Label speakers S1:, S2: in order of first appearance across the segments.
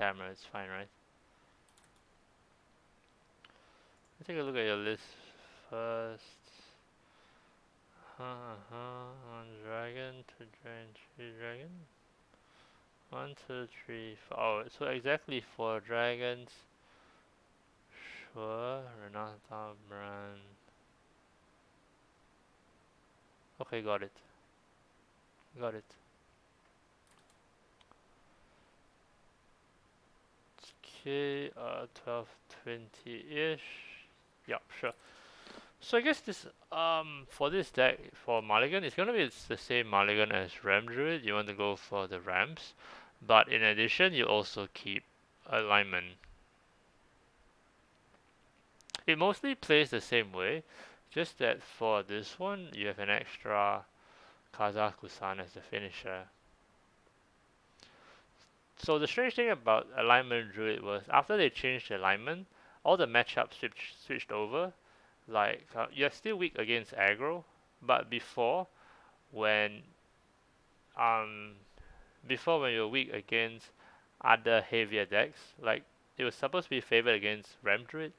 S1: camera, it's fine, right? Let's take a look at your list first. One dragon, two dragon, three dragon. 1, 2, 3, 4. Oh, so exactly 4 dragons. Sure, Renata Brand. Okay, got it. Got it. Okay, 12, 20-ish. Yeah, sure. So I guess this for this deck for Mulligan, it's gonna be the same Mulligan as Ram Druid. You want to go for the Rams, but in addition, you also keep alignment. It mostly plays the same way, just that for this one, you have an extra Kazakusan as the finisher. So the strange thing about alignment Druid was after they changed the alignment, all the matchups switched over. Like you're still weak against aggro, but when um when you're weak against other heavier decks, like it was supposed to be favored against Ram Druid,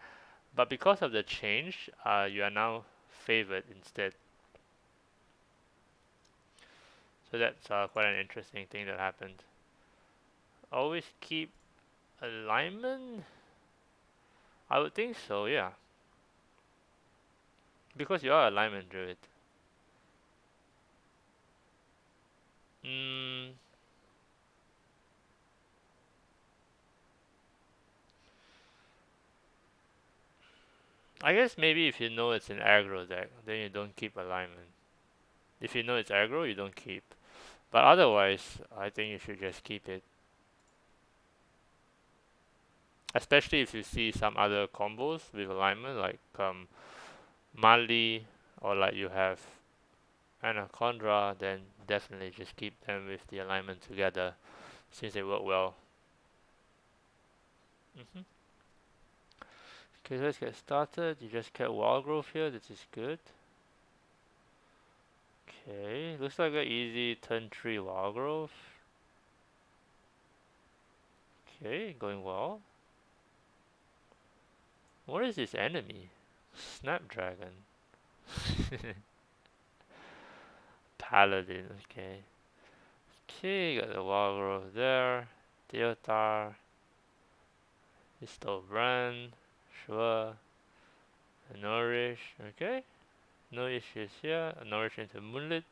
S1: but because of the change, you are now favored instead. So that's quite an interesting thing that happened. Always keep alignment? I would think so, yeah. Because you are alignment druid. Mm, I guess maybe if you know it's an aggro deck, then you don't keep alignment. If you know it's aggro, you don't keep. But otherwise, I think you should just keep it. Especially if you see some other combos with alignment, like Mali, or like you have Anaconda, then definitely just keep them with the alignment together since they work well. Okay, let's get started. You just kept Wild Growth here, this is good. Okay, looks like an easy turn 3 Wild Growth. Okay, going well. What is this enemy? Snapdragon. Paladin, okay. Okay, got the Wild Growth there. Deotar. Brand. Sure. Nourish, okay. No issues here. Nourish into Moonlit.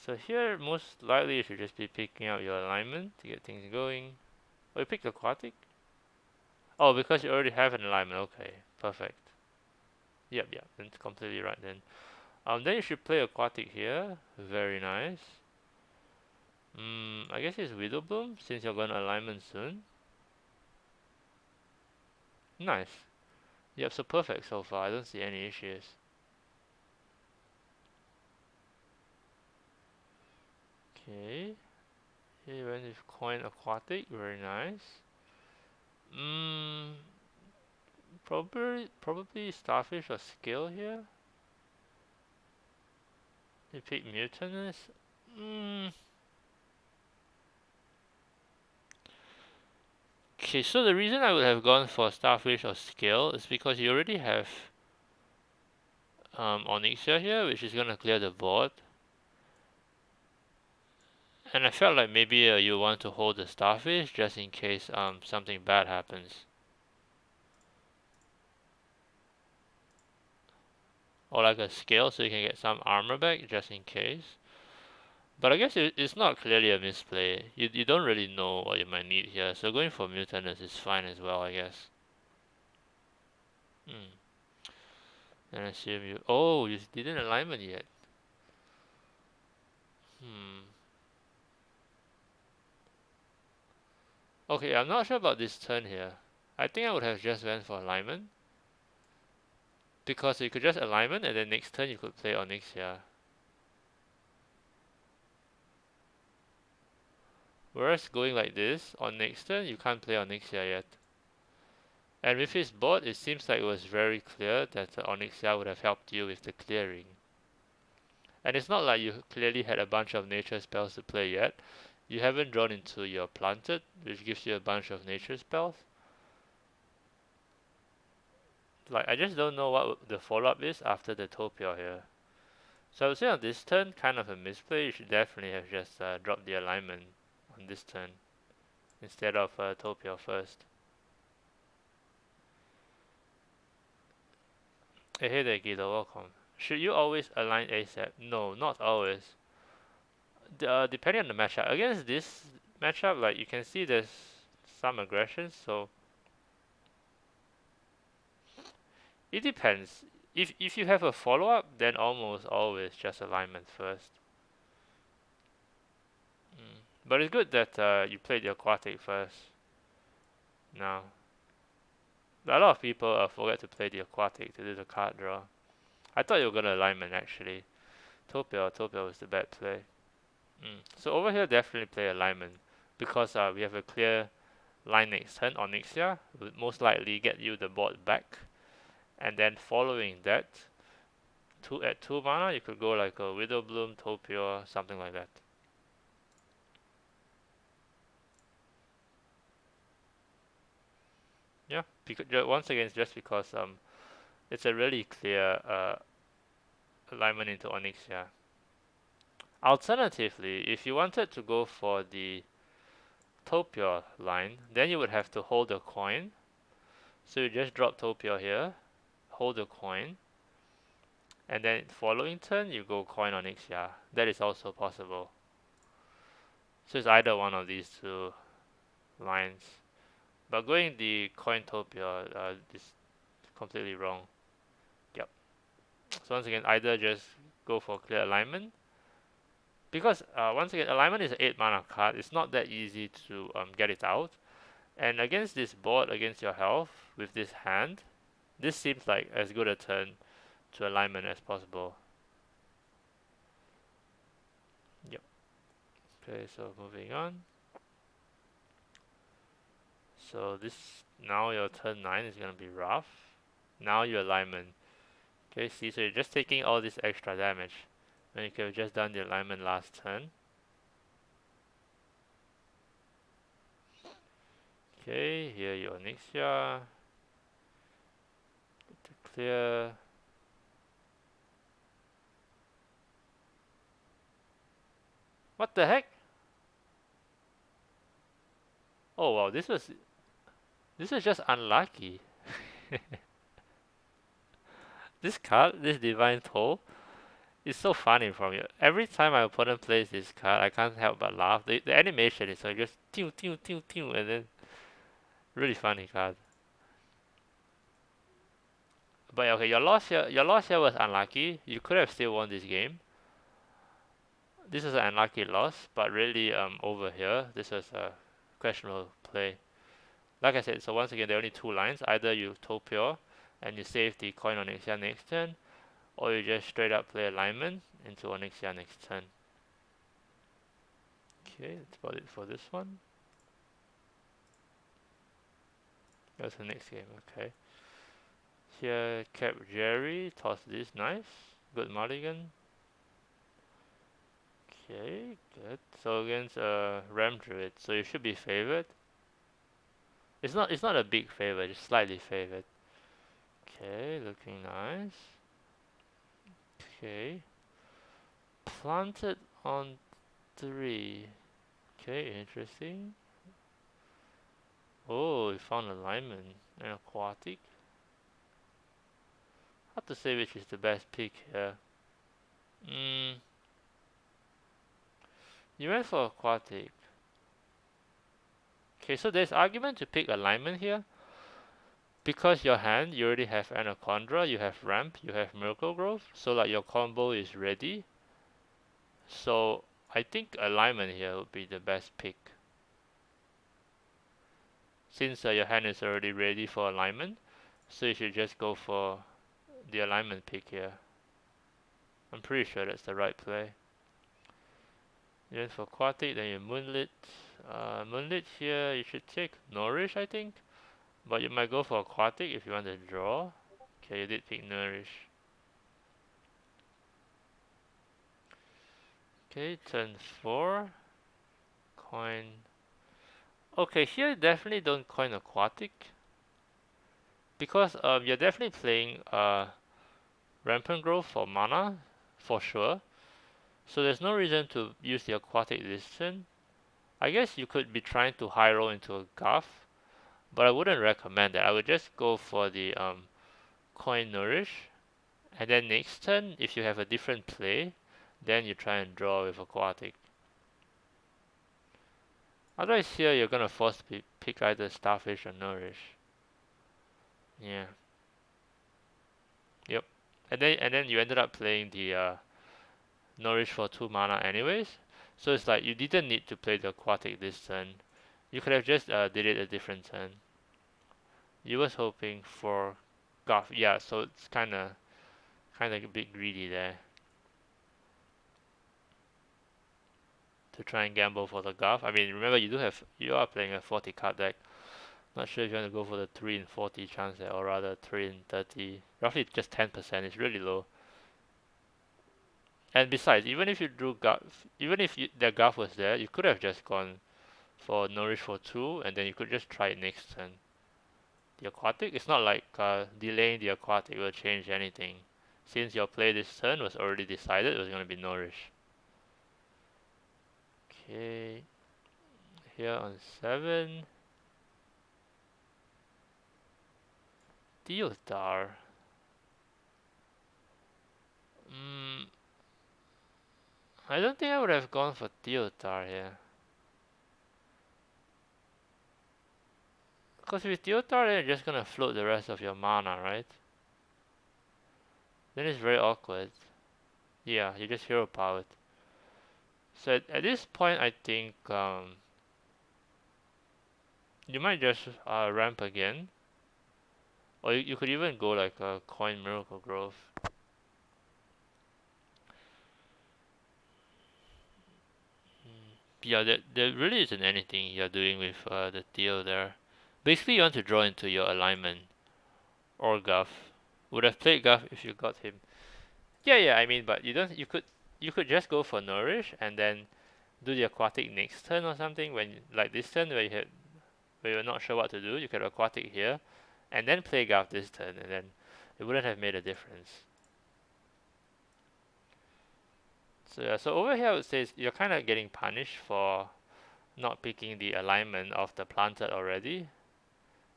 S1: So here, most likely you should just be picking out your alignment to get things going. Oh, you picked Aquatic? Oh, because you already have an alignment. Okay, perfect. Yep, that's completely right then. Then you should play Aquatic here. Very nice. I guess it's Widowbloom since you're gonna alignment soon. Nice. Yep, so perfect so far. I don't see any issues. Okay. He went with Coin Aquatic. Very nice. Mm, probably Starfish or Skill here. You pick Mutinous. Okay, so the reason I would have gone for Starfish or Skill is because you already have Onyxia here, which is gonna clear the board. And I felt like maybe you want to hold the Starfish just in case something bad happens. Or like a Scale so you can get some armor back just in case. But I guess it's not clearly a misplay. You don't really know what you might need here, so going for Mutinous is fine as well, I guess. And I assume you... Oh, you didn't alignment yet. Okay, I'm not sure about this turn here. I think I would have just went for alignment. Because you could just alignment and then next turn you could play Onyxia. Whereas going like this, on next turn you can't play Onyxia yet. And with his board, it seems like it was very clear that Onyxia would have helped you with the clearing. And it's not like you clearly had a bunch of nature spells to play yet. You haven't drawn into your planted, which gives you a bunch of nature spells. Like, I just don't know what the follow-up is after the Topia here. So I would say on this turn, kind of a misplay. You should definitely have just dropped the alignment on this turn instead of Topia first. Hey there, Guido, welcome. Should you always align ASAP? No, not always. Depending on the matchup. Against this matchup, like you can see there's some aggression, so it depends. If you have a follow-up, then almost always just alignment first. But it's good that you played the aquatic first. Now, a lot of people forget to play the aquatic to do the card draw. I thought you were gonna alignment actually. Topia was the bad play. So over here, definitely play alignment because we have a clear line next turn or next year. Would most likely get you the board back, and then following that, at 2 mana, you could go like a Widow Bloom, Topia, something like that. Yeah, because once again, it's just because it's a really clear alignment into Onyxia. Alternatively, if you wanted to go for the Topia line, then you would have to hold the coin. So you just drop Topia here, hold the coin, and then following turn you go coin Onyxia. That is also possible. So it's either one of these two lines. But going the Cointopia is completely wrong. Yep. So once again, either just go for clear alignment. Because once again, alignment is an 8 mana card. It's not that easy to get it out. And against this board, against your health, with this hand, this seems like as good a turn to alignment as possible. Yep. Okay, so moving on. So this, now your turn 9 is gonna be rough. Now your alignment. Okay, see, so you're just taking all this extra damage. And you could have just done the alignment last turn. Okay, here your Onyxia. To clear. What the heck? Oh wow, this was just unlucky. This card, this Divine Toll, is so funny from you. Every time my opponent plays this card, I can't help but laugh. The animation is like just tew tew tew tew, and then really funny card. But okay, your loss here was unlucky. You could have still won this game. This is an unlucky loss, but really over here, this was a questionable play. Like I said, so once again, there are only two lines. Either you Topio and you save the coin on Onyxia next turn, or you just straight up play alignment into Onyxia next turn. Okay, that's about it for this one. That's the next game, okay. Here, Cap Jerry, toss this, nice. Good mulligan. Okay, good. So against Ram Druid, so you should be favored. It's not a big favor, just slightly favored. Okay, looking nice. Okay. Planted on 3. Okay, interesting. Oh, we found alignment and aquatic. Hard to say which is the best pick here. You went for aquatic. Okay, so there's argument to pick alignment here. Because your hand, you already have Anaconda, you have Ramp, you have Miracle Growth. So like your combo is ready. So I think alignment here would be the best pick. Since your hand is already ready for alignment, so you should just go for the alignment pick here. I'm pretty sure that's the right play. You went for aquatic, then you Moonlit. Moonlit here, you should take Nourish, I think. But you might go for aquatic if you want to draw. Okay, you did pick Nourish. Okay, turn 4. coin. Okay, here definitely don't coin aquatic because you're definitely playing rampant growth for mana for sure. So there's no reason to use the aquatic this turn. I guess you could be trying to high roll into a Guff, but I wouldn't recommend that. I would just go for the coin nourish, and then next turn if you have a different play, then you try and draw with aquatic. Otherwise here you're gonna force to pick either starfish or nourish. Yeah. Yep. And then you ended up playing the nourish for 2 mana anyways. So it's like you didn't need to play the aquatic this turn. You could have just did it a different turn. You was hoping for Guff, yeah. So it's kind of a bit greedy there to try and gamble for the Guff. I mean, remember you are playing a 40 card deck. Not sure if you want to go for the 3 in 40 chance there, or rather 3 in 30. Roughly just 10%. It's really low. And besides, even if you drew Guff, even if the Guff was there, you could have just gone for Nourish for 2, and then you could just try it next turn. The aquatic, it's not like delaying the aquatic will change anything. Since your play this turn was already decided, it was going to be Nourish. Okay, here on 7. Deotar. Mm, I don't think I would have gone for Deotar here. Because with Deotar, then you're just gonna float the rest of your mana, right? Then it's very awkward. Yeah, you just hero powered. So at this point, I think you might just ramp again. Or you could even go like a coin Miracle Growth. Yeah, there really isn't anything you're doing with the deal there. Basically, you want to draw into your alignment or Guff. Would have played Guff if you got him. Yeah, yeah. I mean, but you don't. You could just go for Nourish and then do the aquatic next turn or something. When like this turn where you're not sure what to do, you could aquatic here, and then play Guff this turn, and then it wouldn't have made a difference. So yeah, so over here I would say you're kind of getting punished for not picking the alignment of the planted already,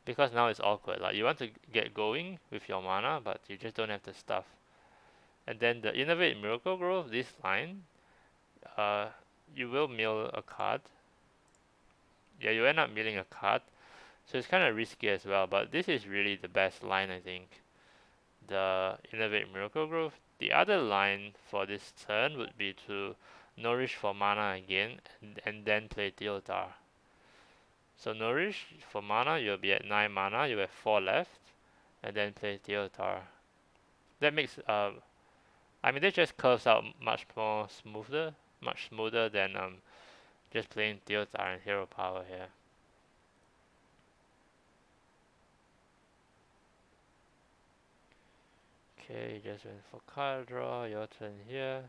S1: because now it's awkward. Like you want to get going with your mana, but you just don't have the stuff. And then the Innovate Miracle Growth, this line, uh, you will mill a card. Yeah, you end up milling a card, so it's kind of risky as well. But this is really the best line, I think. The Innovate Miracle Growth. The other line for this turn would be to Nourish for mana again, and then play Tiltar. So Nourish for mana, you'll be at 9 mana, you have 4 left, and then play Tiltar. That makes I mean that just curves out much smoother than just playing Tiltar and hero power here. Okay, just went for card draw, your turn here.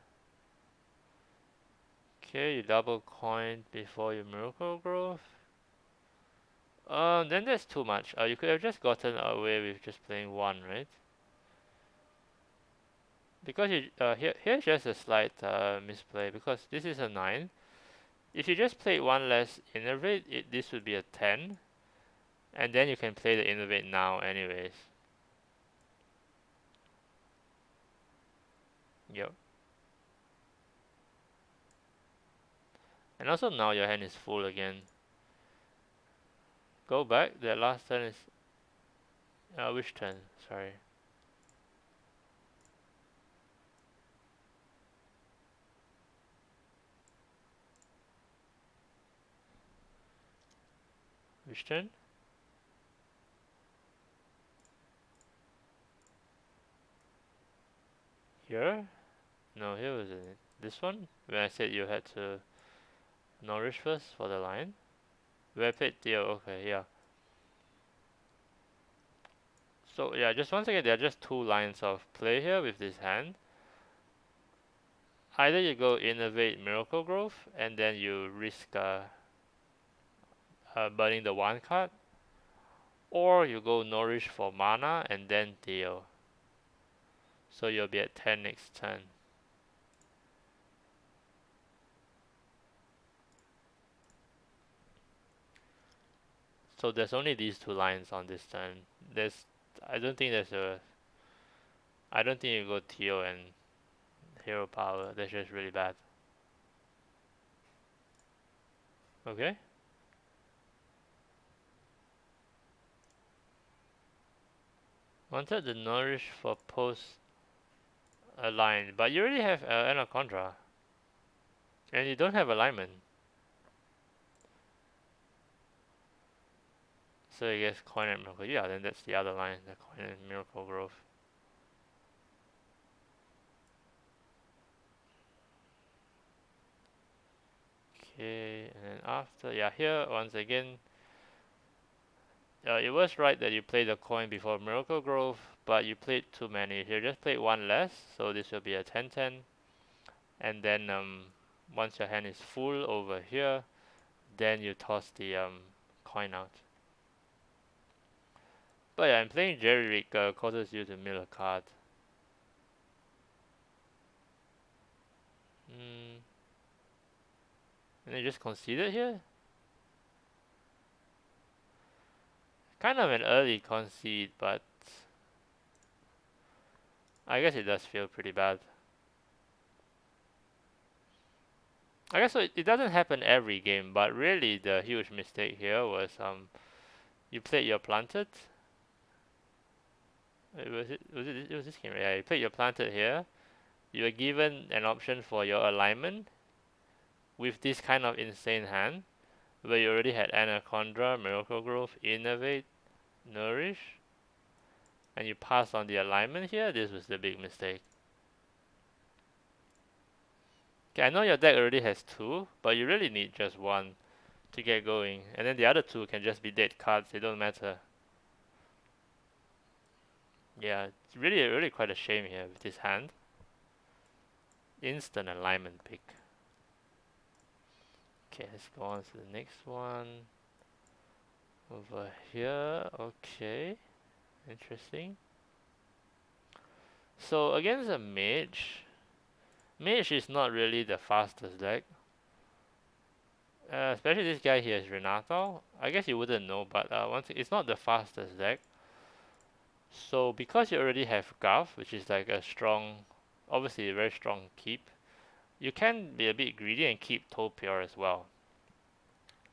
S1: Okay, you double coin before your Miracle Growth. Then that's too much. You could have just gotten away with just playing one, right? Because here's just a slight misplay because this is a 9. If you just played one less Innervate, this would be a 10, and then you can play the Innervate now anyways. Yep. And also now your hand is full again. Go back. The last turn is which turn? Sorry. Which turn? Here? No, here wasn't it. This one? When I said you had to nourish first for the line? Where I played Theo, okay, yeah. So yeah, just once again, there are just two lines of play here with this hand. Either you go Innovate Miracle Growth, and then you risk burning the one card, or you go Nourish for mana and then deal. So you'll be at 10 next turn. So there's only these two lines on this turn. I don't think I don't think you go Teo and Hero Power. That's just really bad. Okay. Wanted the Nourish for post align, but you already have Anaconda, and you don't have alignment. So I guess Coin and Miracle. Yeah, then that's the other line, the Coin and Miracle Growth. Okay, and then after, yeah, here once again, it was right that you played the coin before Miracle Growth, but you played too many. You just played one less, so this will be a 10-10. And then once your hand is full over here, then you toss the coin out. But yeah, I'm playing Jerry Rig causes you to mill a card. And you just conceded here? Kind of an early concede, but I guess it does feel pretty bad. I guess so it doesn't happen every game, but really the huge mistake here was you played your planted. It was this game, right? Yeah, you played your planted here. You were given an option for your alignment with this kind of insane hand, where you already had Anaconda, Miracle Growth, Innovate, Nourish, and you pass on the alignment here. This was the big mistake. Okay, I know your deck already has two, but you really need just one to get going, and then the other two can just be dead cards. They don't matter. Yeah, it's really quite a shame here with this hand. Instant alignment pick. Okay, let's go on to the next one. Over here, okay. Interesting. So against a mage is not really the fastest deck. Especially this guy here is Renato. I guess you wouldn't know, but it's not the fastest deck. So because you already have Guff, which is like a strong, obviously a very strong keep, you can be a bit greedy and keep Topior as well.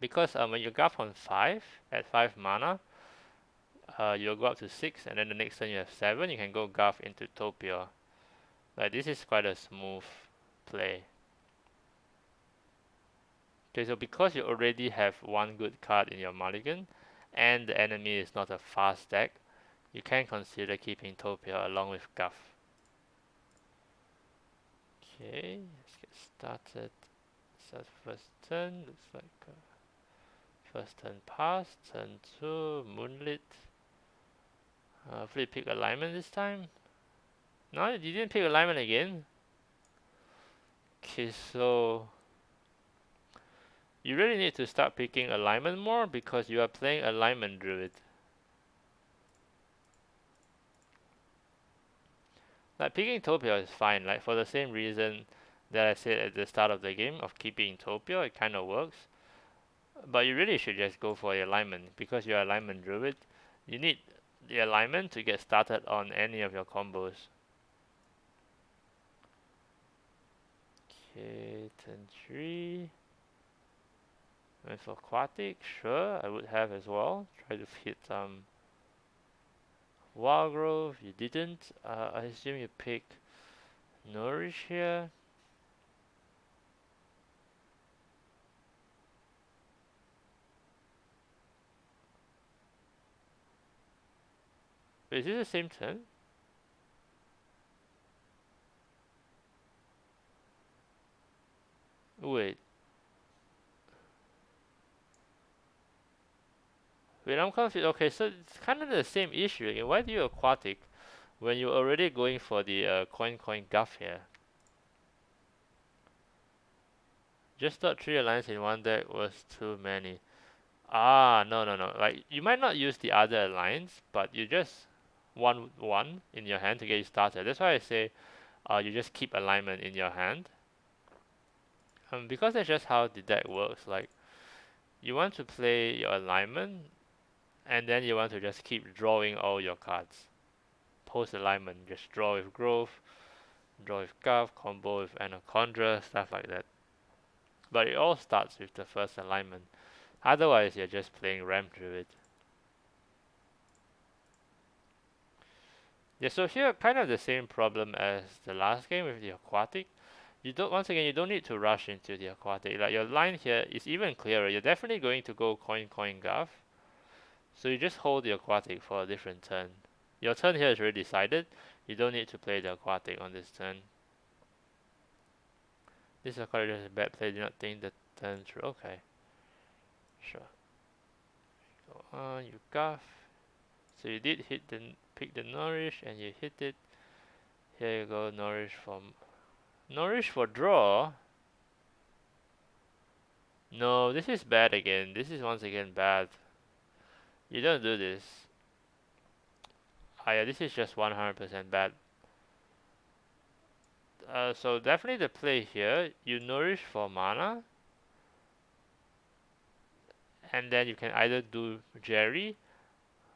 S1: Because when you Guff on 5, at 5 mana, you'll go up to 6, and then the next turn you have 7, you can go Guff into Topior. Like, this is quite a smooth play. Okay, so because you already have one good card in your mulligan, and the enemy is not a fast deck, you can consider keeping Topior along with Guff. Okay, let's get started. So first turn, looks like first turn passed, turn 2, Moonlit. Hopefully pick alignment this time. No, you didn't pick alignment again? Okay, so you really need to start picking alignment more because you are playing alignment Druid. Like picking Topia is fine, like for the same reason that I said at the start of the game of keeping Topia, it kind of works. But you really should just go for the alignment because you're alignment Druid. You need the alignment to get started on any of your combos. Okay, turn 3. Went for aquatic, sure, I would have as well. Try to hit Wild Growth, you didn't. I assume you pick Nourish here. Wait, is it the same turn? Wait. Wait, I'm confused. Okay, so it's kind of the same issue again. Why do you aquatic when you're already going for the coin guff here? Just thought 3 alliance in one deck was too many. Ah, no, no, no. Like you might not use the other lines, but you just want one in your hand to get you started. That's why I say you just keep alignment in your hand. Because that's just how the deck works. Like you want to play your alignment, and then you want to just keep drawing all your cards. Post alignment, just draw with growth, draw with Gov, combo with Anaconda, stuff like that. But it all starts with the first alignment. Otherwise, you're just playing Ram Druid. Yeah, so here kind of the same problem as the last game with the aquatic. You don't once again you don't need to rush into the aquatic. Like your line here is even clearer. You're definitely going to go coin coin Gov. So you just hold the aquatic for a different turn. Your turn here is already decided. You don't need to play the aquatic on this turn. This aquatic is just a bad play. Do not think the turn through. Okay. Sure. Go on, you Gov. So you did hit the pick the nourish and you hit it. Here you go, nourish for draw. No, this is bad again. This is once again bad. You don't do this. Ah yeah, this is just 100% bad. So definitely the play here, you nourish for mana, and then you can either do Jerry,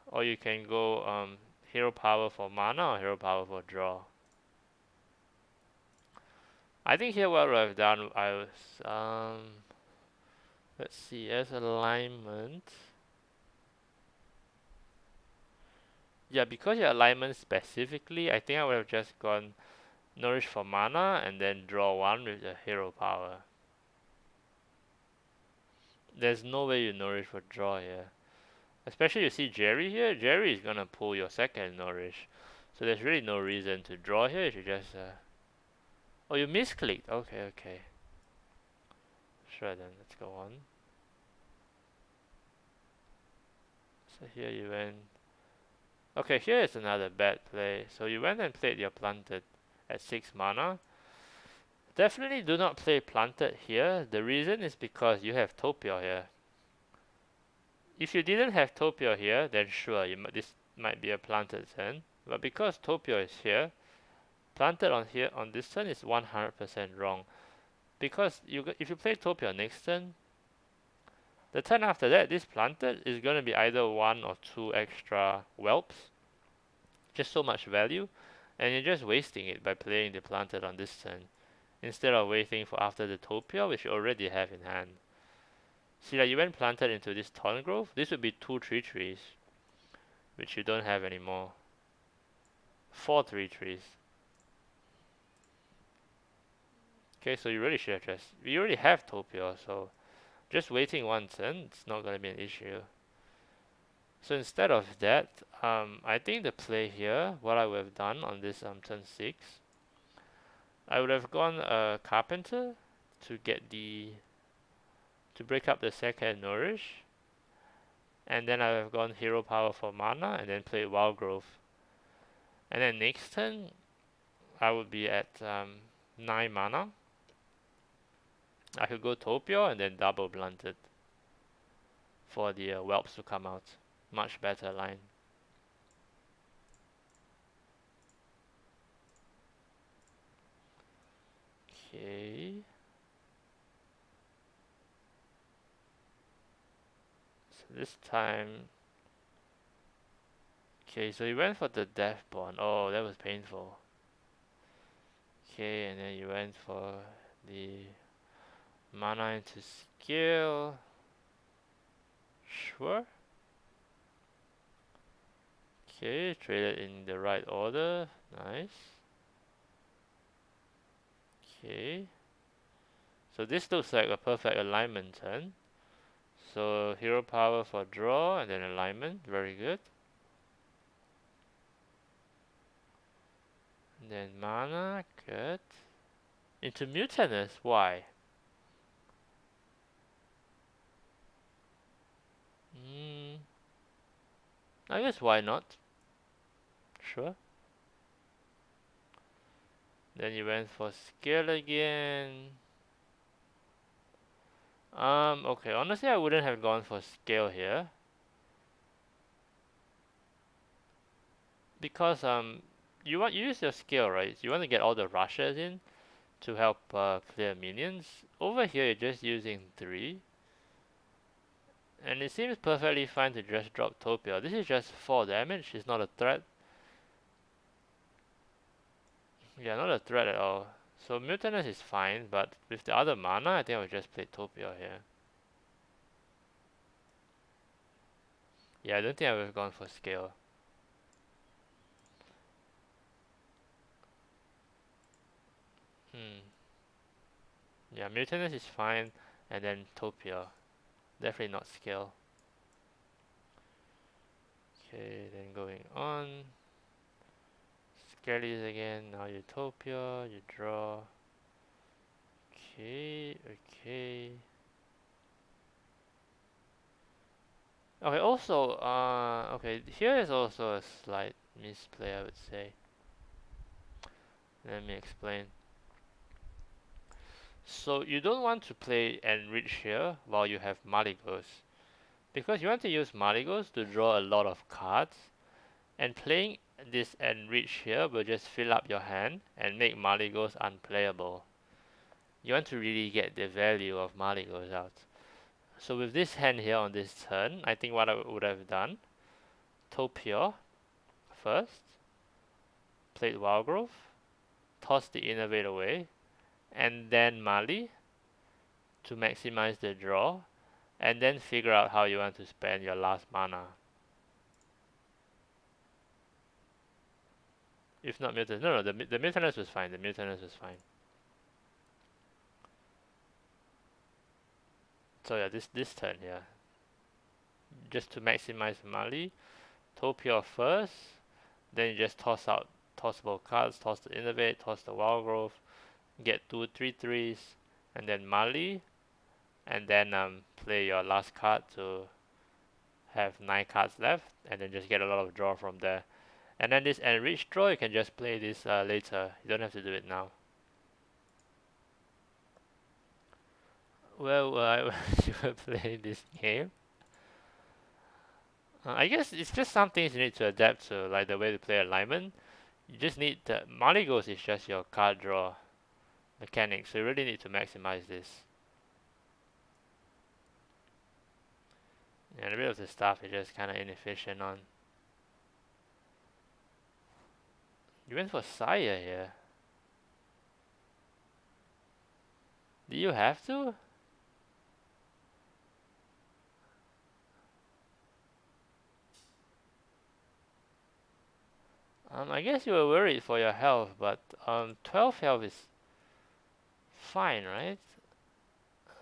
S1: or you can go hero power for mana or hero power for draw. I think here what I've done, I was let's see, as alignment. Yeah, because your alignment specifically, I think I would have just gone nourish for mana and then draw one with the hero power. There's no way you nourish for draw here. Especially you see Jerry here, Jerry is gonna pull your second nourish. So there's really no reason to draw here, you should just oh, you misclicked. Okay, okay. Sure then, let's go on. So here you went. Okay, here is another bad play. So you went and played your planted at 6 mana. Definitely do not play planted here. The reason is because you have Topio here. If you didn't have Topio here, then sure, this might be a planted turn. But because Topio is here, planted on here on this turn is 100% wrong. Because if you play Topio next turn, the turn after that, this planted is going to be either 1 or 2 extra whelps. Just so much value. And you're just wasting it by playing the planted on this turn. Instead of waiting for after the Topio, which you already have in hand. See, like you went planted into this Thorn Grove, this would be 2 3-3s, which you don't have anymore. 4 3-3s. Okay, so you really should have just, you already have Topio, so just waiting one turn, it's not going to be an issue. So instead of that, I think the play here, what I would have done on this turn 6, I would have gone Carpenter to get to break up the second Nourish, and then I would have gone Hero Power for mana, and then played Wild Growth. And then next turn, I would be at 9 mana. I could go Topio and then double Blunted for the Whelps to come out. Much better line. Okay. So this time. Okay, so you went for the Death Bond. Oh, that was painful. Okay, and then you went for the mana into skill. Sure. Okay, traded in the right order. Nice. Okay. So this looks like a perfect alignment turn. So hero power for draw and then alignment. Very good. And then mana. Good. Into Mutanus. Why? I guess why not? Sure. Then you went for skill again. Okay, honestly I wouldn't have gone for scale here because you use your scale, right? You want to get all the rushes in to help clear minions. Over here you're just using 3 and it seems perfectly fine to just drop Topia. This is just 4 damage, it's not a threat. Yeah, not a threat at all. So Mutinous is fine, but with the other mana I think I would just play Topia here. Yeah, I don't think I would have gone for scale. Hmm. Yeah, Mutinous is fine, and then Topia. Definitely not scale. Okay, then going on. Skellies again, now Utopia, you draw. Okay, okay. Okay, also, okay, here is also a slight misplay, I would say. Let me explain. So you don't want to play Enrich here while you have Maligos. Because you want to use Maligos to draw a lot of cards, and playing this Enrich here will just fill up your hand and make Maligos unplayable. You want to really get the value of Maligos out. So with this hand here on this turn, I think what I would have done, Topia first, played Wildgrowth, toss the Innervate away, and then Mali to maximize the draw, and then figure out how you want to spend your last mana. If not Mutinous, no, the Mutinous was fine, the Mutinous was fine. So yeah, this turn here, just to maximize Mali, Topia first, then you just toss out tossable cards, toss the Innervate, toss the Wildgrowth, get 2/3/3s, and then Mali, and then play your last card to have 9 cards left, and then just get a lot of draw from there. And then this enriched draw, you can just play this later. You don't have to do it now. Well, you will play this game. I guess it's just some things you need to adapt to, like the way to play alignment. You just need the Maligos is just your card draw mechanic, so you really need to maximize this. And a bit of the stuff is just kind of inefficient on. You went for Saya here. Do you have to? I guess you were worried for your health, but 12 health is fine, right?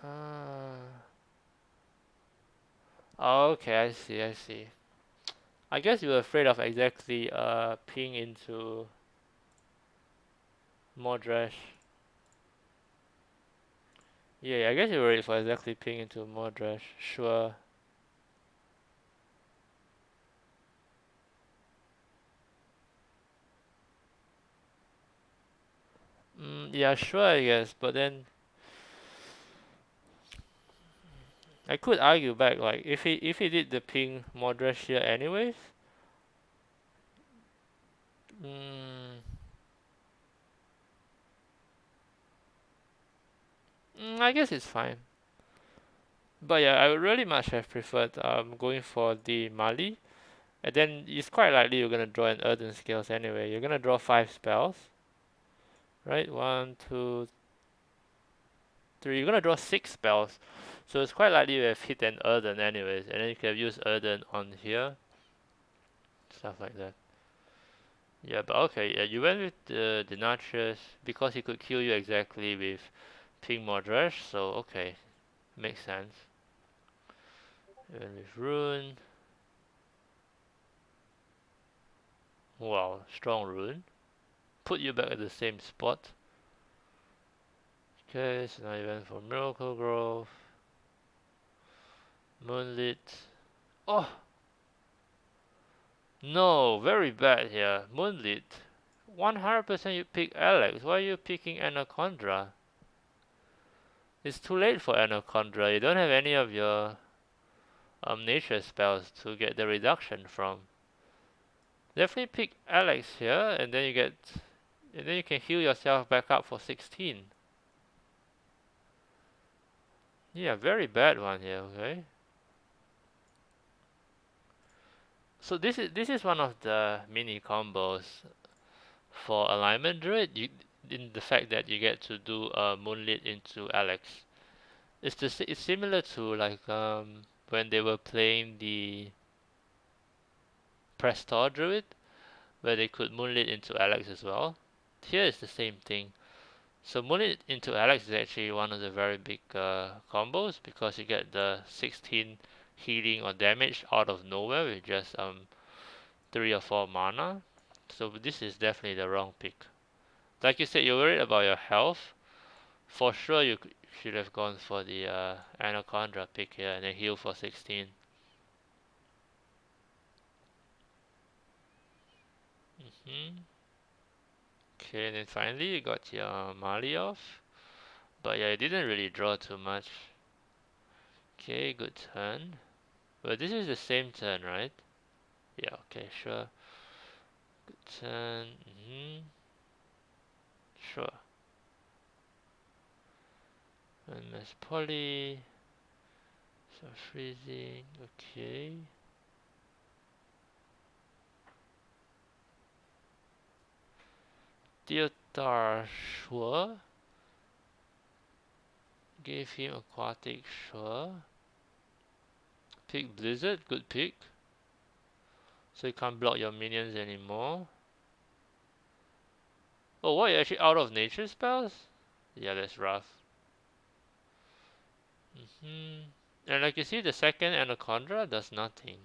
S1: Uh, oh, okay, I see, I see. I guess you were afraid of exactly peeing into Mordrash. Yeah, I guess you were worried for exactly peeing into Mordrash. Sure. Yeah, sure, I guess, but then I could argue back, like if he did the ping Mordrash here anyways. Mm, I guess it's fine. But yeah, I would really much have preferred going for the Mali. And then it's quite likely you're gonna draw an Earthen Scales anyway. You're gonna draw 5 spells. Right? One, two, three. You're gonna draw 6 spells. So it's quite likely you have hit an Earthen anyways. And then you can have used Earthen on here. Stuff like that. Yeah, but okay, yeah, you went with the Denatrus because he could kill you exactly with Ping Mordrash, so okay. Makes sense. You went with Rune. Wow, strong Rune. Put you back at the same spot. Okay, so now you went for Miracle Grove. Moonlit. Oh! No, very bad here. Moonlit. 100% you pick Alex. Why are you picking Anaconda? It's too late for Anaconda. You don't have any of your nature spells to get the reduction from. Definitely pick Alex here, and then you can heal yourself back up for 16. Yeah, very bad one here. Okay. So this is one of the mini combos for alignment druid. In the fact that you get to do moonlit into Alex. It's similar to like when they were playing the Prestor druid, where they could moonlit into Alex as well. Here is the same thing. So moonlit into Alex is actually one of the very big combos because you get the 16 healing or damage out of nowhere with just 3 or 4 mana. So this is definitely the wrong pick. Like you said, you're worried about your health. For sure, should have gone for the Anaconda pick here and then heal for 16. Hmm. Okay, and then finally you got your Maliov. But yeah, it didn't really draw too much. Okay, good turn. But this is the same turn, right? Yeah, okay, sure. Good turn. Sure. And Mass Poly. So freezing. Okay. Theotar, sure. Gave him aquatic, sure. Pick Blizzard, good pick. So you can't block your minions anymore. Oh, what? You're actually out of nature spells? Yeah, that's rough. And like you see, the second Anaconda does nothing.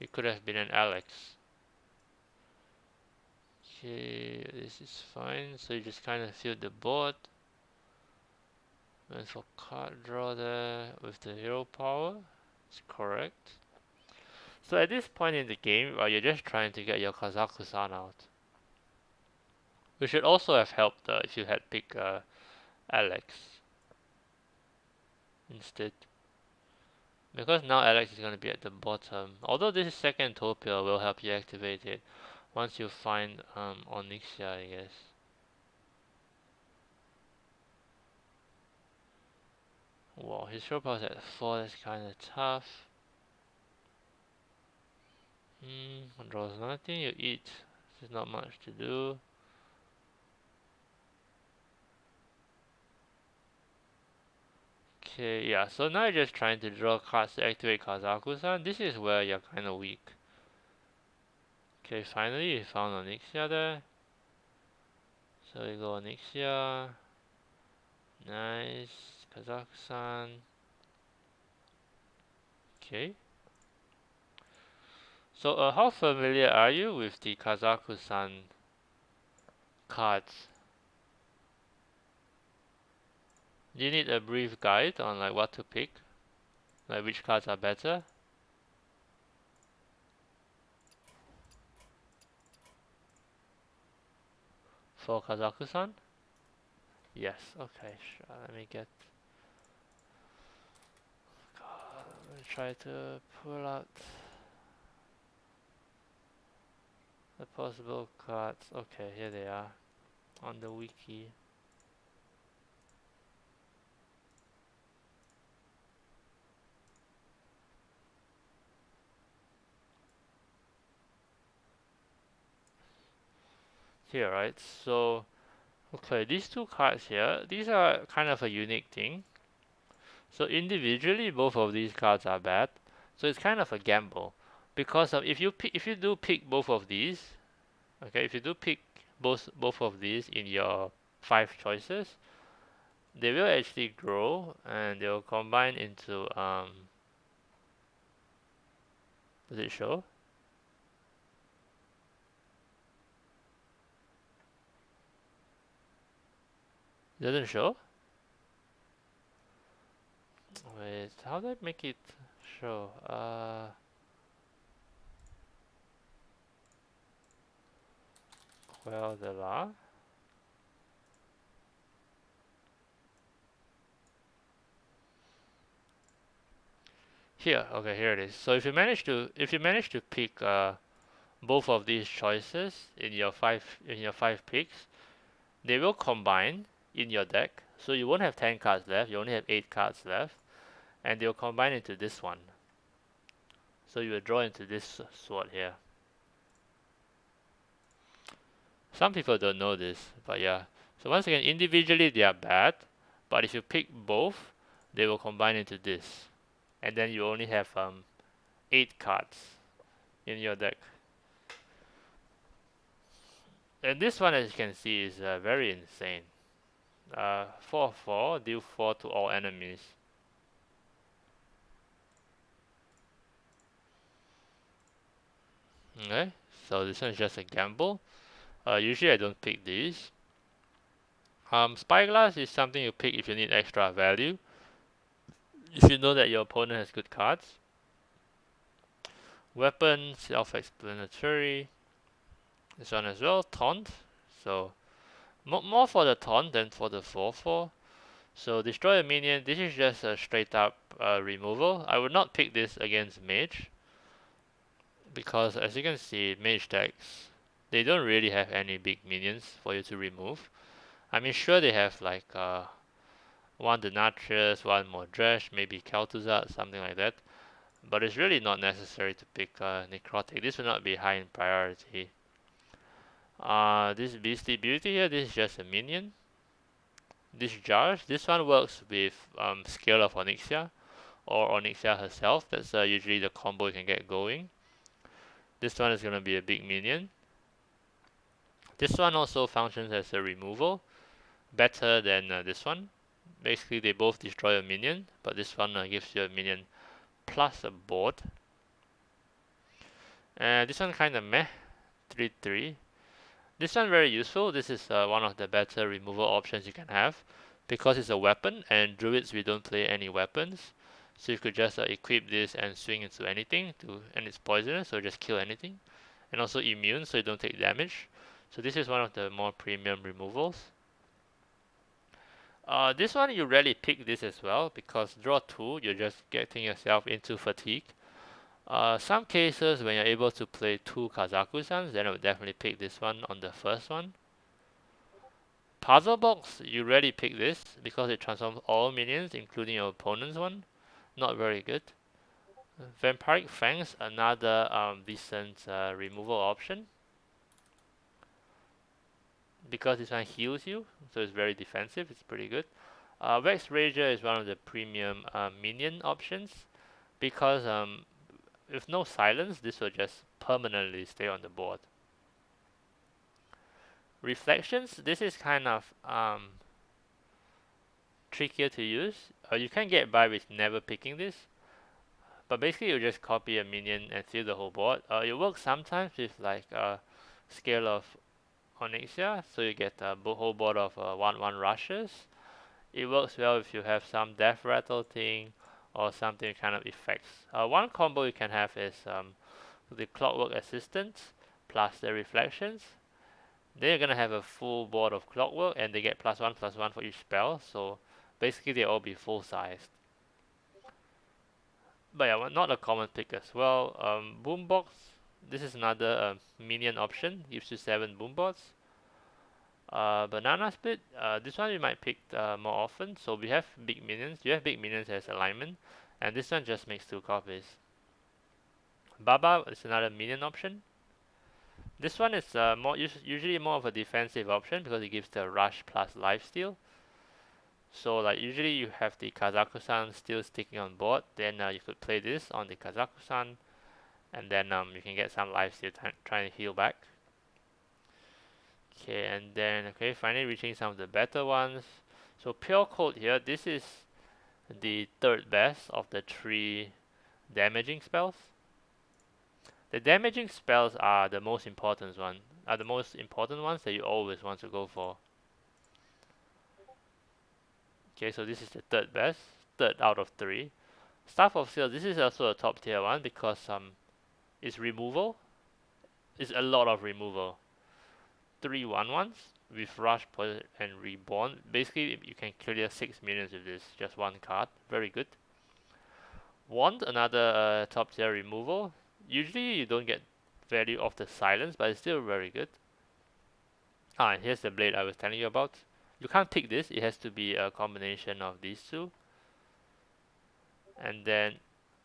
S1: It could have been an Alex. Okay, this is fine. So you just kind of fill the board. And for card draw there with the hero power. It's correct. So at this point in the game, you're just trying to get your Kazaku-san out. Which should also have helped if you had picked Alex instead. Because now Alex is going to be at the bottom. Although this second Topia will help you activate it once you find Onyxia, I guess. Wow, his show power's at 4, that's kind of tough. Draws nothing, you eat. There's not much to do. Okay, yeah, so now you're just trying to draw cards to activate Kazaku-san. This is where you're kind of weak. Okay, finally you found Onyxia there. So you go Onyxia. Nice. Kazaku-san. Okay. So how familiar are you with the Kazaku-san cards? Do you need a brief guide on like what to pick? Like which cards are better? For Kazaku-san? Yes, okay, sure. Let me try to pull out the possible cards. Okay, here they are on the wiki. Here, right? So, okay, these two cards here, these are kind of a unique thing. So individually, both of these cards are bad. So it's kind of a gamble, because if you do pick both of these, okay, if you do pick both of these in your 5 choices, they will actually grow and they will combine into does it show? It doesn't show? Wait, how do I make it show? Well, the la. Here, okay, here it is. So if you manage to pick both of these choices in your five picks, they will combine in your deck. So you won't have 10 cards left. You only have 8 cards left, and they'll combine into this one. So you will draw into this sword here. Some people don't know this, but yeah. So once again, individually they are bad, but if you pick both, they will combine into this, and then you only have 8 cards in your deck. And this one, as you can see, is very insane. 4/4, deal 4 to all enemies. Okay, so this one is just a gamble. Usually I don't pick these. Spyglass is something you pick if you need extra value. If you know that your opponent has good cards. Weapon, self-explanatory. This one as well, taunt. So more for the taunt than for the 4/4. So destroy a minion. This is just a straight up removal. I would not pick this against mage because, as you can see, mage decks, they don't really have any big minions for you to remove. I mean, sure they have like one Denatrius, one Modresh, maybe Kel'Thuzad, something like that. But it's really not necessary to pick Necrotic. This will not be high in priority. This Beastly Beauty here, this is just a minion. This Jars, this one works with Scale of Onyxia or Onyxia herself. That's usually the combo you can get going. This one is going to be a big minion. This one also functions as a removal, better than this one. Basically, they both destroy a minion, but this one gives you a minion plus a board. And this one kind of meh, 3/3. This one very useful. This is one of the better removal options you can have because it's a weapon, and druids we don't play any weapons. So you could just equip this and swing into anything, and it's poisonous, so just kill anything. And also immune, so you don't take damage. So this is one of the more premium removals. This one you rarely pick this as well because draw 2, you're just getting yourself into fatigue. Some cases when you're able to play 2 Kazakusans, then I would definitely pick this one on the first one. Puzzle Box, you rarely pick this because it transforms all minions, including your opponent's one. Not very good. Vampiric Fangs, another decent removal option. Because this one heals you, so it's very defensive, it's pretty good. Vex Rager is one of the premium minion options because with no silence, this will just permanently stay on the board. Reflections, this is kind of trickier to use. You can get by with never picking this, but basically you just copy a minion and fill the whole board. It works sometimes with like Scale of Onyxia, so you get a whole board of 1/1 rushes. It works well if you have some death rattle thing or something kind of effects. One combo you can have is the Clockwork Assistant plus the Reflections. They're gonna have a full board of Clockwork and they get +1/+1 for each spell, so basically they all be full sized. But yeah, not a common pick as well. Boombox, this is another minion option, gives you 7 boombots. Banana Split, this one you might pick more often. So we have big minions. You have big minions as alignment, and this one just makes 2 copies. Baba is another minion option. This one is usually more of a defensive option because it gives the rush plus lifesteal. So like usually you have the Kazakusan still sticking on board, then you could play this on the Kazakusan, and then you can get some lifesteal trying to heal back. Okay, and then finally reaching some of the better ones. So Pure Cold here, this is the third best of the 3 damaging spells. The damaging spells are the most important ones that you always want to go for. Okay, so this is the third best, third out of 3. Staff of Seal, this is also a top tier one because it's removal. It's a lot of removal. 3/1/1s with Rush, Poison, and Reborn. Basically, you can clear 6 minions with this, just one card. Very good. Wand, another top tier removal. Usually you don't get value of the silence, but it's still very good. Ah, and here's the blade I was telling you about. You can't pick this, it has to be a combination of these two. And then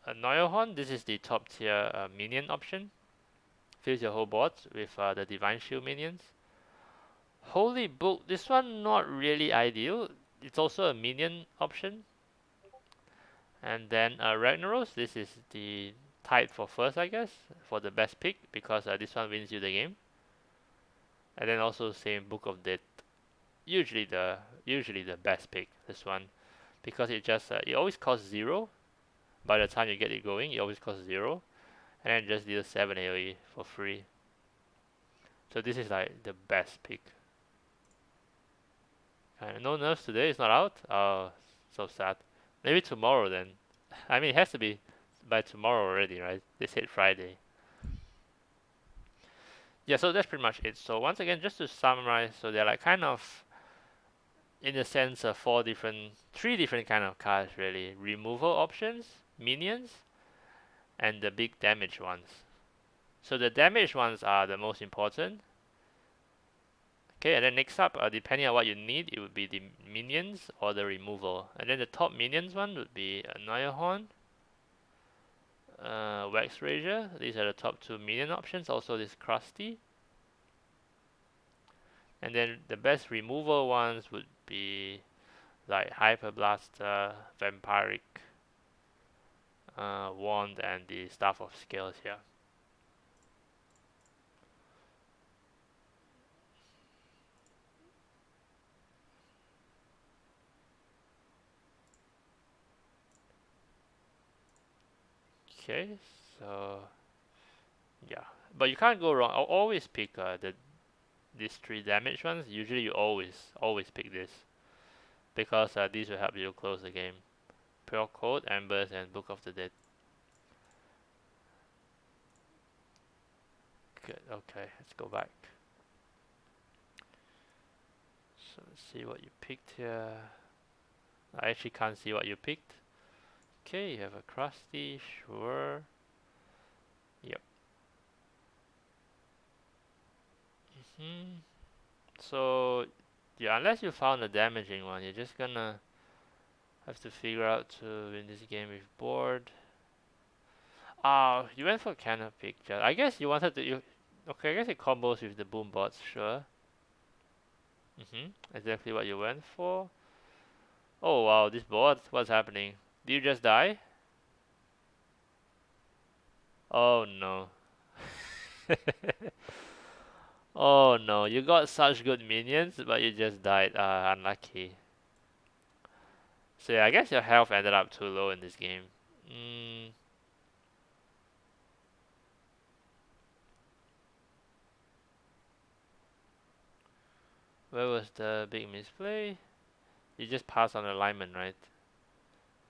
S1: a Noyohorn, this is the top tier minion option. Fills your whole board with the Divine Shield minions. Holy Book, this one not really ideal. It's also a minion option. And then Ragnaros, this is the tied for first, I guess, for the best pick because this one wins you the game. And then also same Book of Death, usually the best pick. This one because it always costs 0. By the time you get it going, it always costs 0, and then just deal 7 AOE for free. So this is like the best pick. No nerfs today. It's not out. Oh, so sad. Maybe tomorrow then. I mean, it has to be by tomorrow already, right? They said Friday. Yeah, so that's pretty much it. So once again, just to summarize, so they're like kind of, in a sense, three different kind of cards really. Removal options, minions, and the big damage ones. So the damage ones are the most important. Okay, and then next up, depending on what you need, it would be the minions or the removal. And then the top minions one would be Horn, Wax Razor. These are the top two minion options. Also this Krusty. And then the best removal ones would be like Hyper Blaster, Vampiric, Wand, and the Staff of Scales here. Okay, so yeah, but you can't go wrong. I'll always pick these 3 damage ones. Usually you always pick this because these will help you close the game. Pure Code, Embers, and Book of the Dead. Good. Okay, let's go back. So let's see what you picked here. I actually can't see what you picked. Okay, you have a Krusty, sure. Yep. So, yeah, unless you found a damaging one, you're just gonna have to figure out to win this game with board. You went for Cannon Picture. I guess you wanted to. Okay, I guess it combos with the boom bots, sure. Exactly what you went for. Oh wow, this board, what's happening? Did you just die? Oh no. Oh no, you got such good minions, but you just died. Unlucky. So yeah, I guess your health ended up too low in this game. Mm, where was the big misplay? You just pass on alignment, right?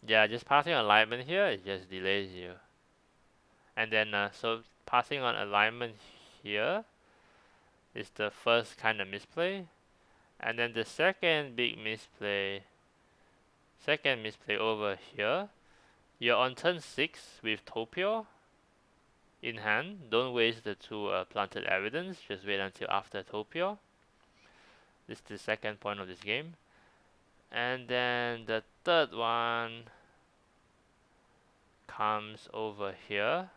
S1: Yeah, just passing on alignment here, it just delays you. And then, so passing on alignment here is the first kind of misplay. And then the second misplay over here, you're on turn 6 with Topio in hand. Don't waste the 2 planted evidence, just wait until after Topio. This is the second point of this game. And then the third one comes over here.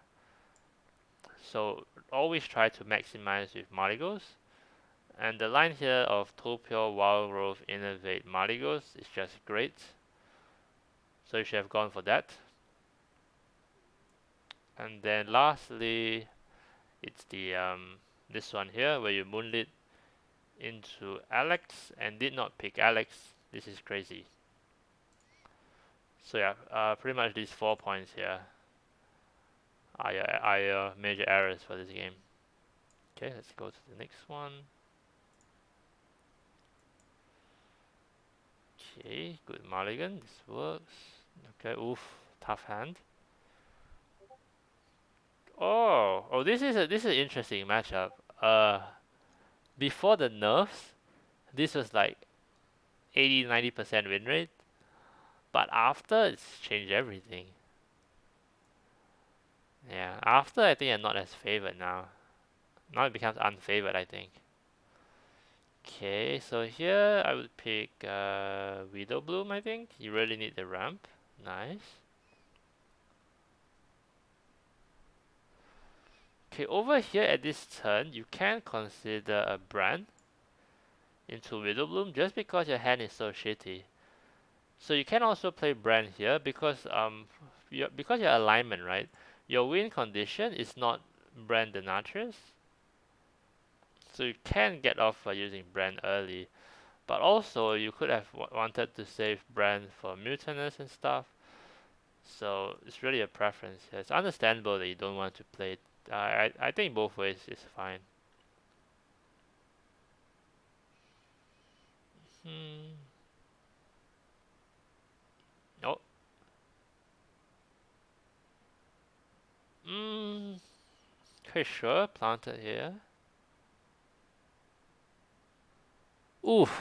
S1: So always try to maximize with Maligos. And the line here of Topio, Wild Growth, Innovate, Maligos is just great. So you should have gone for that. And then lastly, it's the this one here where you Moonlit into Alex and did not pick Alex. This is crazy. So yeah, pretty much these 4 points here are major errors for this game. Okay, let's go to the next one. Okay, good mulligan. This works. Okay, oof, tough hand. Oh, this is an interesting matchup. Before the nerfs, this was like 80-90% win rate, but after it's changed everything. Yeah, after I think I'm not as favored now. Now it becomes unfavored, I think. Okay, so here I would pick Widow Bloom, I think. You really need the ramp. Nice. Okay, over here at this turn, you can consider a brand into Widow Bloom just because your hand is so shitty. So you can also play brand here because your alignment, right? Your win condition is not brand Denatrix, so you can get off by using brand early. But also you could have wanted to save brand for Mutinous and stuff. So it's really a preference. It's understandable that you don't want to play it. I think both ways is fine. Hmm. Oh. Hmm. Okay, sure. Planted here. Oof.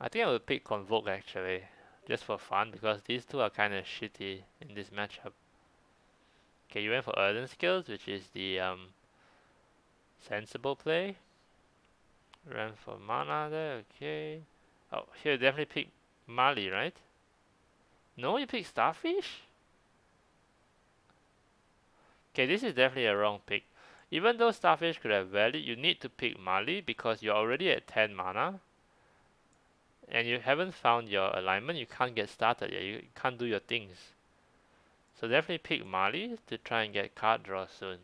S1: I think I would pick Convoke actually, just for fun because these two are kind of shitty in this matchup. Okay, you went for Earthen Skills, which is the sensible play. Ran for mana there. Okay. Oh, here definitely pick Mali, right? No, you pick Starfish? Okay, this is definitely a wrong pick. Even though Starfish could have value, you need to pick Mali because you're already at 10 mana and you haven't found your alignment. You can't get started yet. You can't do your things. So definitely pick Mali to try and get card draw soon.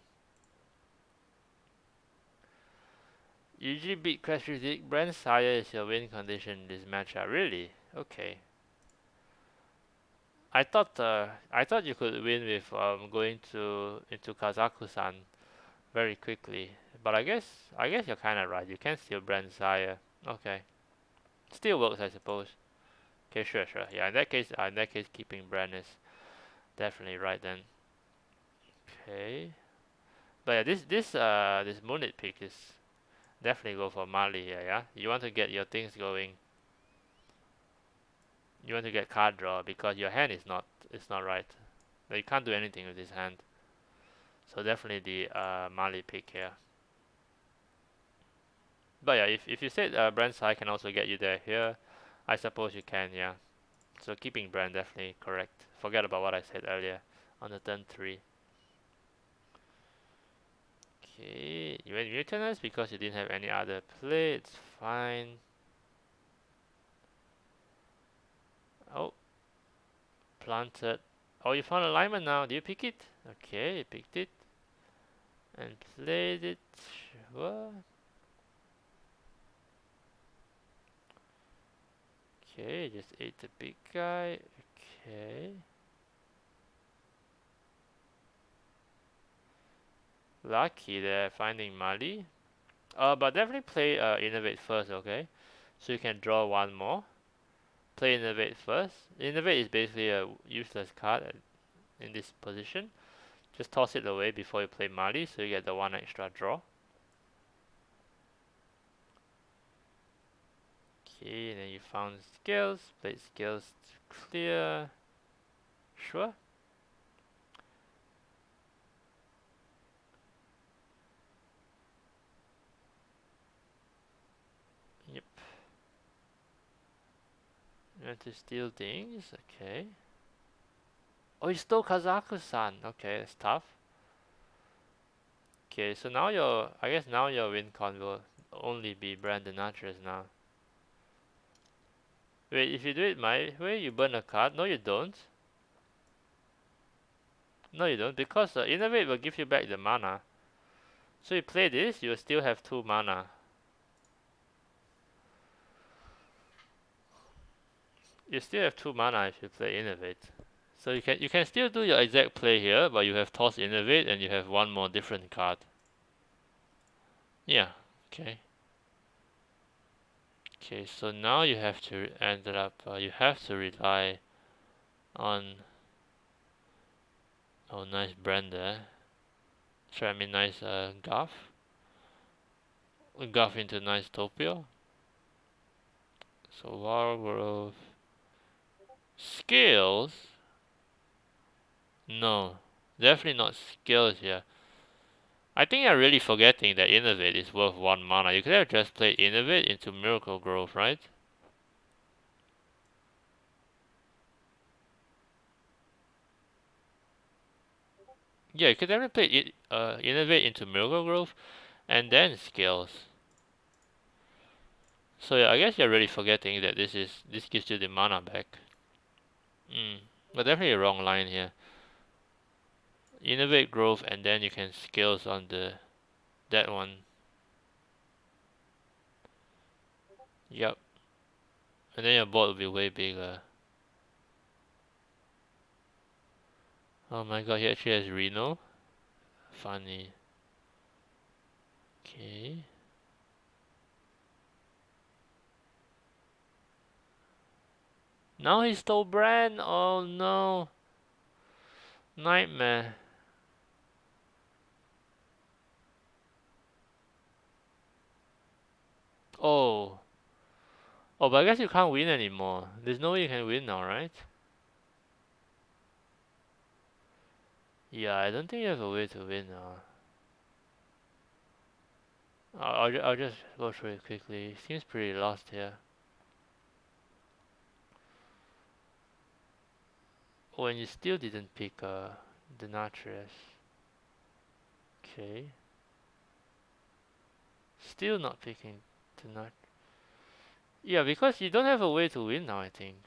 S1: Usually beat Crash Ridic. Brand Sire is your win condition in this matchup. Really? Okay. I thought you could win with going to into Kazakusan very quickly. But I guess you're kinda right. You can still brand Sire. Okay. Still works I suppose. Okay, sure. Yeah, in that case keeping brand is definitely right then. Okay. But yeah, this Moonlit pick is definitely go for Mali here, yeah? You want to get your things going. You want to get card draw because your hand is not right. You can't do anything with this hand. So definitely the Mali pick here. But yeah, if you said Brand Sai can also get you there here, I suppose you can, yeah. So keeping Brand definitely correct. Forget about what I said earlier on the turn 3. Okay, you went Mutinous because you didn't have any other play, it's fine. Oh, planted. Oh, you found alignment now. Do you pick it? Okay, you picked it. And played it. What? Okay, just ate the big guy. Okay. Lucky there, finding Mali. But definitely play Innovate first, okay? So you can draw one more. Play Innovate first. Innovate is basically a useless card in this position. Just toss it away before you play Mali, so you get the one extra draw. Okay, and then you found skills. Played skills to clear. Sure. Yep. You want to steal things? Okay. Oh, you stole Kazaku-san. Okay, that's tough. Okay, so now I guess now your win con will only be Brandon Natras now. Wait, if you do it my way, you burn a card. No, you don't. No, you don't, because Innovate will give you back the mana. So you play this, you will still have 2 mana. You still have 2 mana if you play Innovate. So you can still do your exact play here, but you have tossed Innovate and you have one more different card. Yeah, okay. Okay, so now you have to you have to rely on, oh nice Brenda. Sorry, I mean nice Guff. Guff into nice Topio. So War Grove skills. No, definitely not skills here. I think you're really forgetting that Innovate is worth 1 mana. You could have just played Innovate into Miracle Growth, right? Yeah, you could definitely play Innovate into Miracle Growth and then skills. So yeah, I guess you're really forgetting that this gives you the mana back. Mm. But definitely a wrong line here. Innovate growth and then you can skills on that one. Yep. And then your board will be way bigger. Oh my god, he actually has Reno. Funny. Okay. Now he stole Brand. Oh no. Nightmare. Oh. Oh, but I guess you can't win anymore. There's no way you can win now, right? Yeah, I don't think you have a way to win now. I'll just go through it quickly. Seems pretty lost here. Oh, and you still didn't pick the Natras. Okay. Still not picking the Nat. Yeah, because you don't have a way to win now, I think.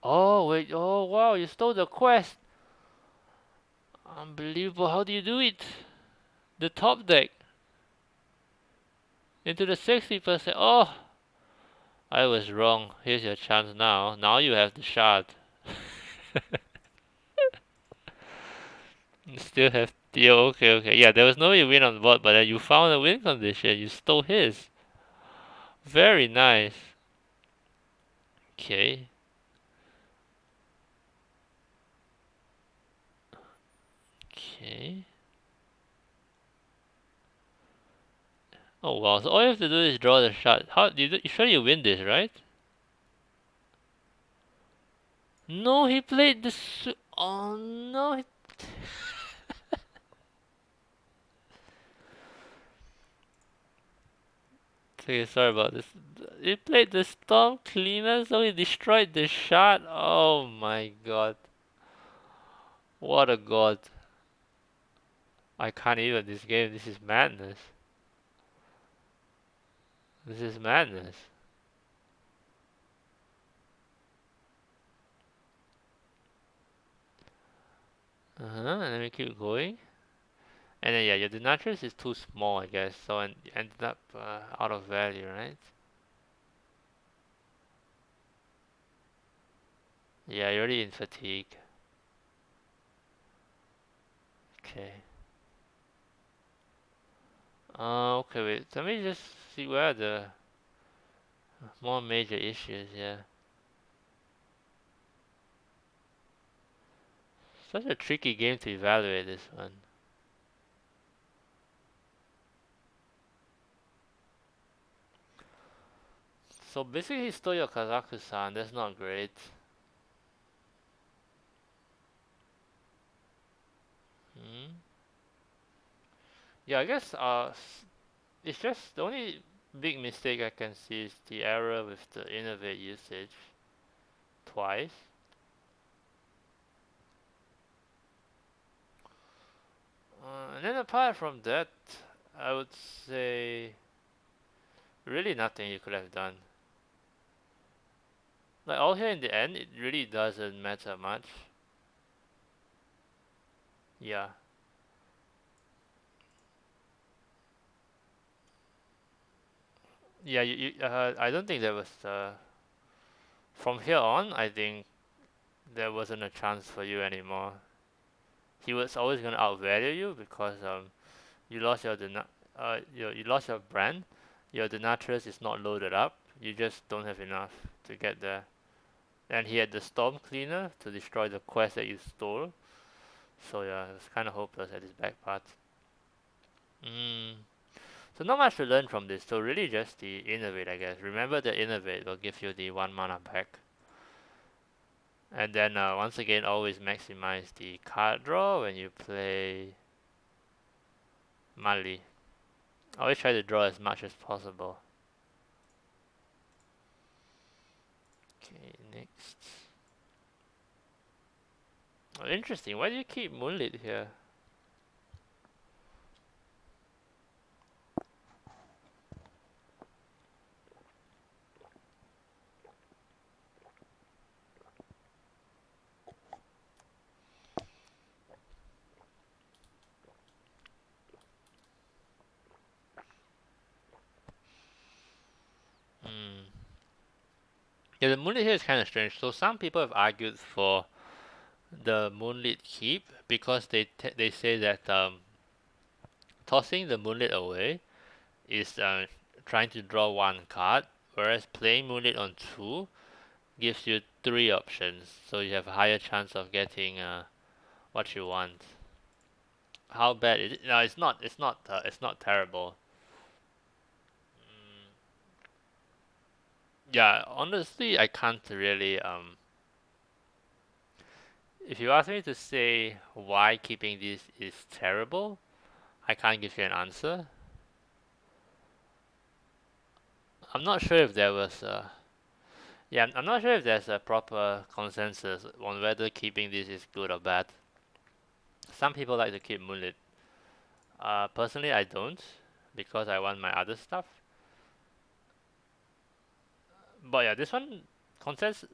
S1: Oh, wait. Oh, wow. You stole the quest. Unbelievable. How do you do it? The top deck into the 60%. Oh, I was wrong. Here's your chance now. Now you have the shard. You still have. Yeah, okay, okay. Yeah, there was no way you win on the board, but you found a win condition. You stole his. Very nice. Okay. Okay. Oh wow. So all you have to do is draw the shard. How you sure you win this, right? No, he played this. Oh no. Okay, sorry about this. He played the Storm Cleaner, so he destroyed the shard. Oh my god. What a god. I can't even this game. This is madness. This is madness. And then we keep going. And then yeah, your Denatrix is too small, I guess. So and ended up out of value, right? Yeah, you're already in fatigue. Okay. Okay, wait. Let me just see where are the more major issues. Yeah, such a tricky game to evaluate this one. So basically, he stole your Kazaku-san. That's not great. Hmm. Yeah, I guess it's just the only big mistake I can see is the error with the innovate usage twice. And then apart from that, I would say really nothing you could have done. Like all here in the end, it really doesn't matter much. Yeah. Yeah, I don't think there was from here on. I think there wasn't a chance for you anymore. He was always gonna outvalue you because you lost you lost your brand. Your Denatrix is not loaded up. You just don't have enough to get there. And he had the Storm Cleaner to destroy the quest that you stole. So yeah, it was kind of hopeless at his back part. Mm. So not much to learn from this. So really just the innovate, I guess. Remember the innovate will give you the 1 mana back. And then once again, always maximize the card draw when you play Mali. Always try to draw as much as possible. Okay, next. Oh, interesting. Why do you keep Moonlit here? Hmm. Yeah, the Moonlit here is kind of strange. So some people have argued for the Moonlit keep because they say that tossing the Moonlit away is trying to draw one card, whereas playing Moonlit on two gives you three options, so you have a higher chance of getting what you want. How bad is it? No, it's not. It's not. It's not terrible. Mm, yeah, honestly, I can't really. If you ask me to say why keeping this is terrible, I can't give you an answer. I'm not sure if there was a. Yeah, I'm not sure if there's a proper consensus on whether keeping this is good or bad. Some people like to keep Moonlit. Personally, I don't because I want my other stuff. But yeah, this one consensus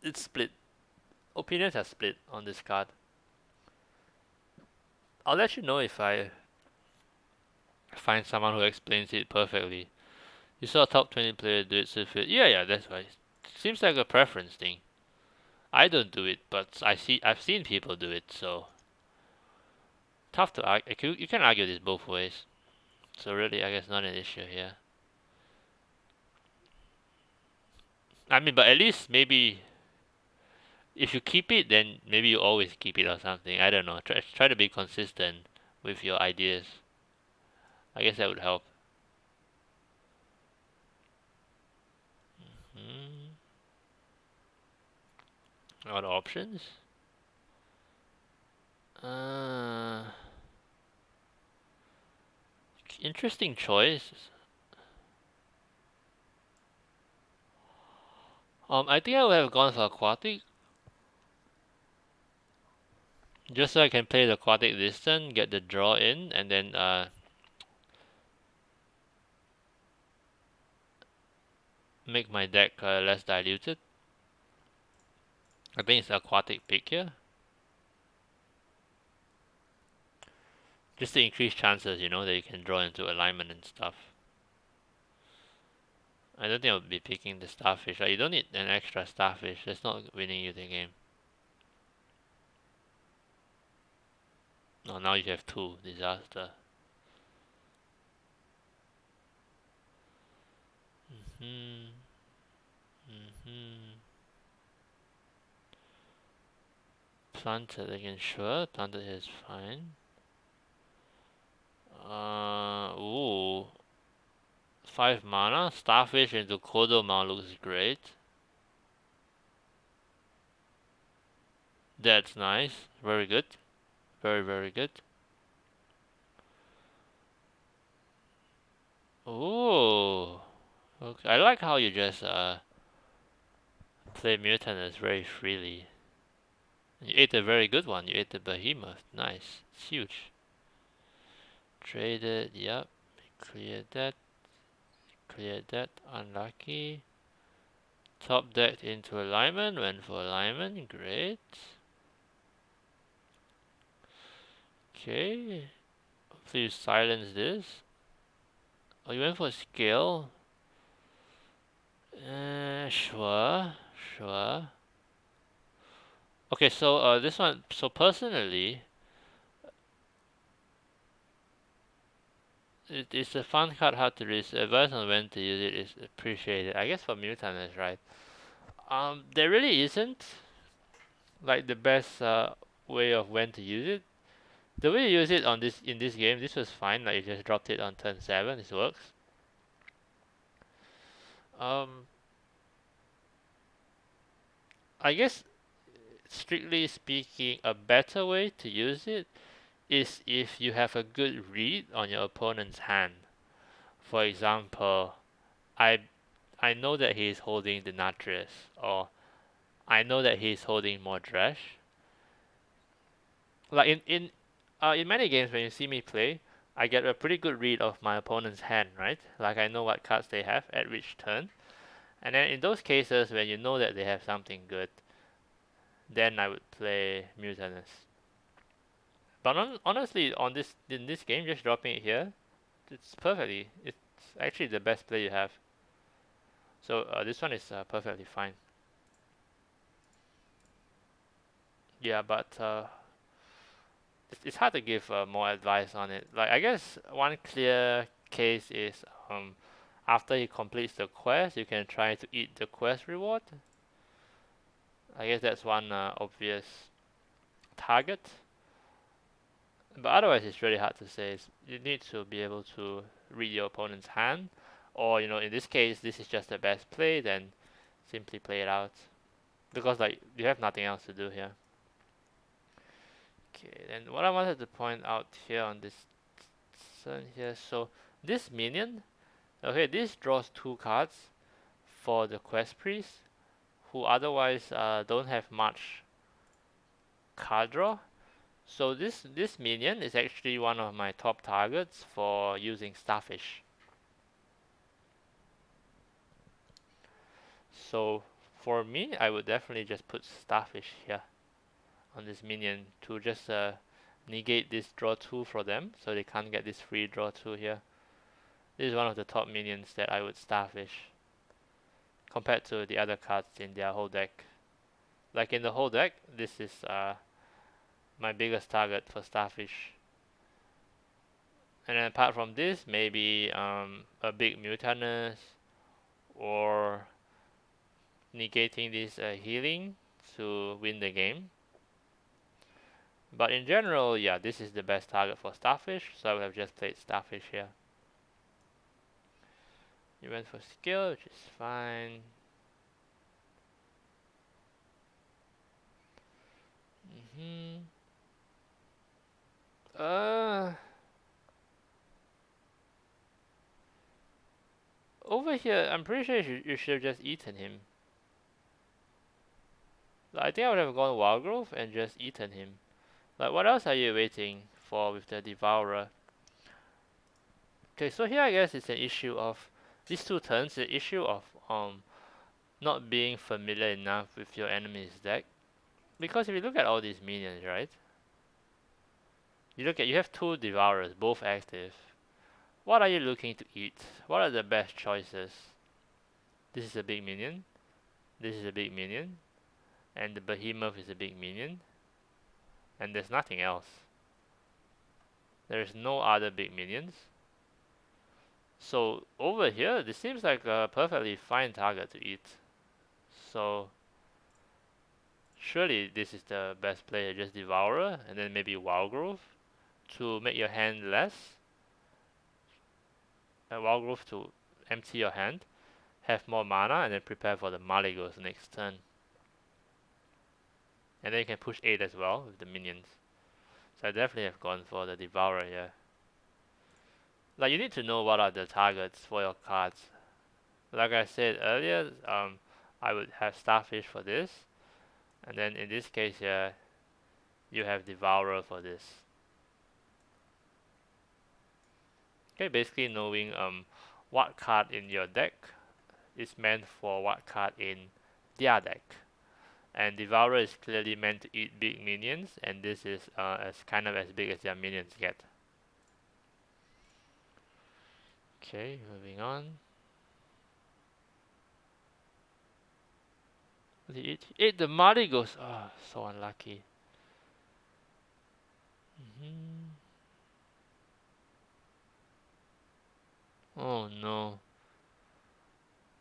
S1: it's split. Opinions are split on this card. I'll let you know if I find someone who explains it perfectly. You saw a top 20 player do it, so if it, yeah, that's right. Seems like a preference thing. I don't do it, but I've seen people do it, so tough to argue. You can argue this both ways. So really, I guess not an issue here. I mean, but at least maybe if you keep it, then maybe you always keep it or something. I don't know. Try to be consistent with your ideas. I guess that would help. Hmm. Other options? Uh, interesting choice. I think I would have gone for aquatic, just so I can play the aquatic this turn, get the draw in, and then make my deck less diluted. I think it's aquatic pick here, just to increase chances, that you can draw into alignment and stuff. I don't think I'll be picking the starfish. You don't need an extra starfish. That's not winning you the game. No, now you have two. Disaster. Hmm. Hmm. Planted again, sure. Planted is fine. Ooh. 5 mana. Starfish into Kodomo looks great. That's nice. Very good. Very, very good. Ooh. Okay. I like how you just play Mutinous very freely. You ate a very good one. You ate the Behemoth. Nice. It's huge. Traded. Yep. Cleared that. Cleared that. Unlucky. Top deck into alignment. Went for alignment. Great. Okay. Hopefully you silence this. Oh, you went for scale? Sure. Sure. Okay, so this one. So personally, it's a fun card, hard to read. Advice on when to use it is appreciated. I guess for Mutant is right. There really isn't like the best way of when to use it. The way you use it on this in this game, this was fine. Like you just dropped it on turn 7. This works. Um, I guess strictly speaking, a better way to use it is if you have a good read on your opponent's hand. For example, I I know that he is holding the Natris, or I know that he is holding Mordrash. Like in many games when you see me play, I get a pretty good read of my opponent's hand, right? Like I know what cards they have at which turn. And then in those cases when you know that they have something good, then I would play Mutanus. But honestly, in this game, just dropping it here, it's perfectly. It's actually the best play you have. So this one is perfectly fine. Yeah, but it's hard to give more advice on it. Like I guess one clear case is after he completes the quest, you can try to eat the quest reward. I guess that's one obvious target. But otherwise, it's really hard to say. You need to be able to read your opponent's hand, or in this case, this is just the best play. Then simply play it out, because like you have nothing else to do here. Okay, then what I wanted to point out here on this turn here, so this minion, okay, this draws 2 cards for the quest priest, who otherwise don't have much card draw. So this minion is actually one of my top targets for using Starfish. So for me, I would definitely just put Starfish here on this minion to just negate this draw 2 for them, so they can't get this free draw 2 here. This is one of the top minions that I would Starfish compared to the other cards in their whole deck. Like in the whole deck, this is my biggest target for Starfish. And then apart from this, maybe a big Mutanus, or negating this healing to win the game. But in general, yeah, this is the best target for Starfish, so I would have just played Starfish here. You went for skill, which is fine. hmm Uh, Over here, I'm pretty sure you should have just eaten him. I think I would have gone Wildgrowth and just eaten him. Like, what else are you waiting for with the Devourer? Okay, so here I guess it's an issue of these 2 turns, the issue of not being familiar enough with your enemy's deck. Because if you look at all these minions, right? You have 2 Devourers, both active. What are you looking to eat? What are the best choices? This is a big minion. This is a big minion. And the Behemoth is a big minion. And there's nothing else. There's no other big minions. So over here, this seems like a perfectly fine target to eat. So surely this is the best play, just Devourer and then maybe Wildgrowth to make your hand less. Wildgrowth to empty your hand, have more mana, and then prepare for the Maligos next turn. And then you can push 8 as well with the minions. So I definitely have gone for the Devourer here. Like, you need to know what are the targets for your cards. Like I said earlier, I would have Starfish for this. And then in this case here, you have Devourer for this. Okay, basically knowing what card in your deck is meant for what card in their deck. And Devourer is clearly meant to eat big minions, and this is as kind of as big as their minions get. Okay, moving on. He ate the Maligos. Oh, so unlucky. hmm Oh no.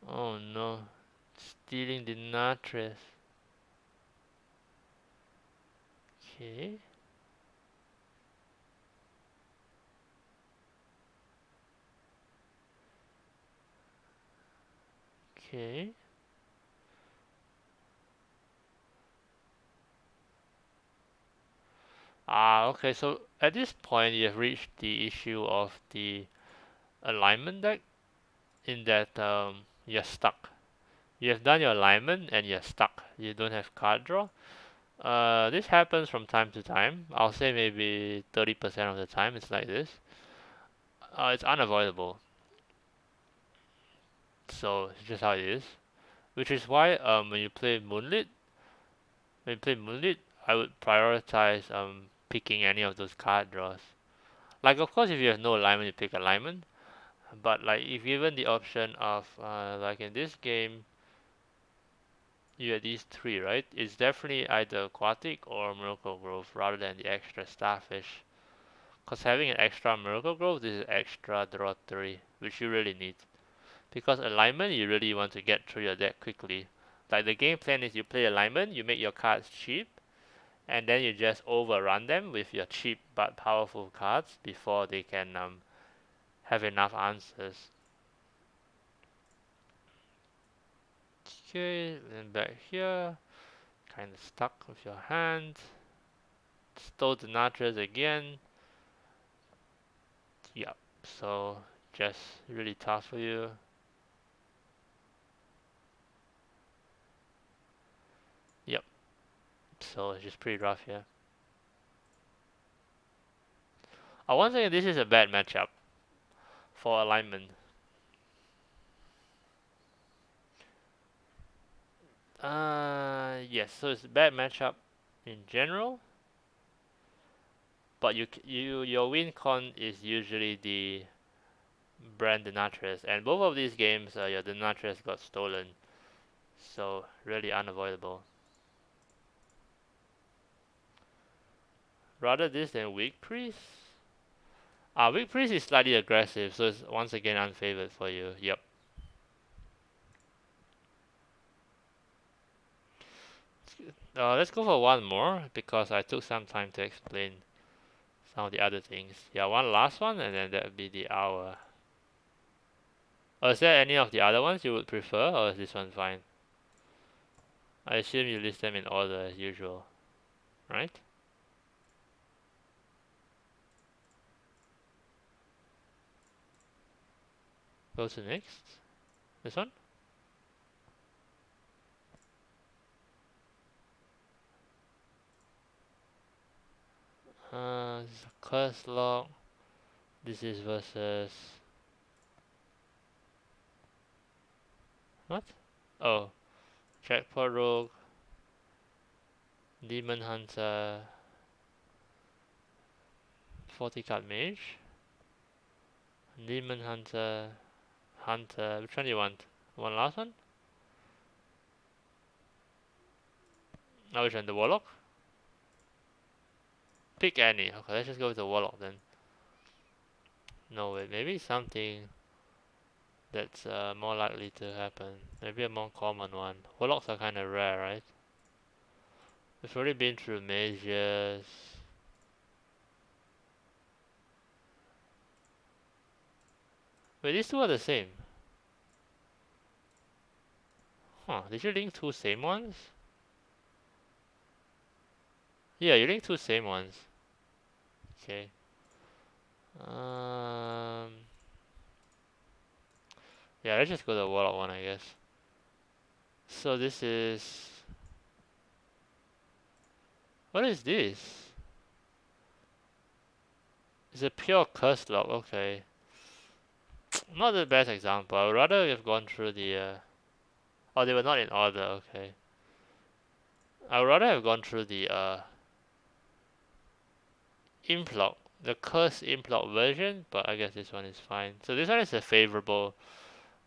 S1: Oh no. Stealing the Natris. Okay. Okay. Okay, so at this point you have reached the issue of the alignment deck in that you're stuck. You have done your alignment and you're stuck. You don't have card draw. This happens from time to time. I'll say maybe 30% of the time it's like this. It's unavoidable. So it's just how it is. Which is why when you play Moonlit, I would prioritize picking any of those card draws. Like of course if you have no alignment, you pick alignment. But like if given the option of like in this game, you have these three, right? It's definitely either Aquatic or Miracle Grove rather than the extra Starfish. Because having an extra Miracle Grove, this is extra draw 3, which you really need. Because alignment, you really want to get through your deck quickly. Like the game plan is you play alignment, you make your cards cheap, and then you just overrun them with your cheap but powerful cards before they can have enough answers. Okay, then back here, kind of stuck with your hand. Stole the Natras again. Yep, so just really tough for you. Yep, so it's just pretty rough here. Once again, this is a bad matchup for alignment. Yes, so it's a bad matchup in general, but your win con is usually the brand Denatres, and both of these games, your Denatres got stolen, so really unavoidable. Rather this than Weak Priest. Weak Priest is slightly aggressive, so it's once again unfavored for you. Yep. Let's go for one more because I took some time to explain some of the other things. Yeah, one last one, and then that would be the hour. Is there any of the other ones you would prefer, or is this one fine? I assume you list them in order as usual, right? Go to next. This one? This is a curse log. This is versus what? Oh, Jackpot Rogue, Demon Hunter, 40 card Mage, Demon Hunter, Hunter. Which one do you want? One last one? Oh, which one? The Warlock? Pick any. Okay, let's just go with the Warlock then. No, wait, maybe something that's more likely to happen. Maybe a more common one. Warlocks are kind of rare, right? We've already been through mages. Wait, these two are the same. Huh, did you link two same ones? Yeah, you linked two same ones. Okay. Um, yeah, let's just go to the Warlock one, I guess. So this is... What is this? It's a pure curse log, okay. Not the best example. I would rather have gone through the... Oh, they were not in order, okay. I would rather have gone through the Implog, the curse Implog version, but I guess this one is fine. So this one is a favorable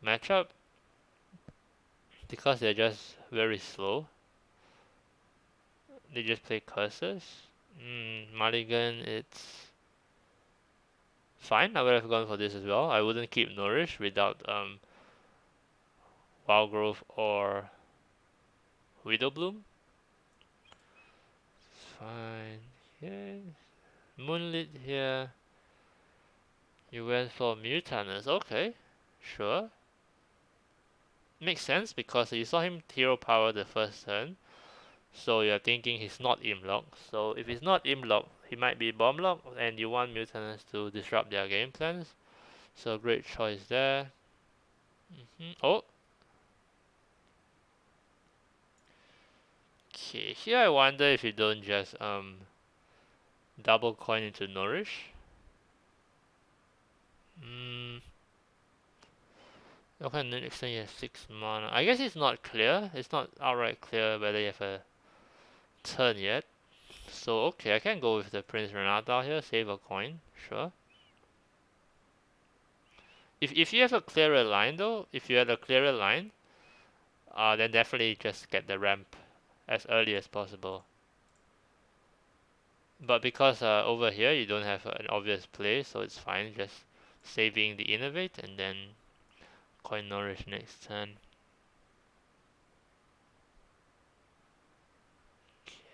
S1: matchup because they're just very slow. They just play curses. Mulligan, it's fine. I would have gone for this as well. I wouldn't keep Nourish without Wild Growth or Widowbloom. It's fine. Yeah. Moonlit here. You went for Mutanus. Okay, sure. Makes sense because you saw him hero power the first turn. So you're thinking he's not imlock. So if he's not imlock, he might be bomb lock, and you want Mutinous to disrupt their game plans. So great choice there. Oh, okay. Here I wonder if you don't just double coin into Nourish. Okay, next time you have 6 mana. I guess it's not clear. It's not outright clear whether you have a turn yet. So okay, I can go with the Prince Renata here, save a coin, sure. If you have a clearer line though, if you had a clearer line, then definitely just get the ramp as early as possible. But because over here you don't have an obvious play, so it's fine, just saving the Innovate and then coin Nourish next turn.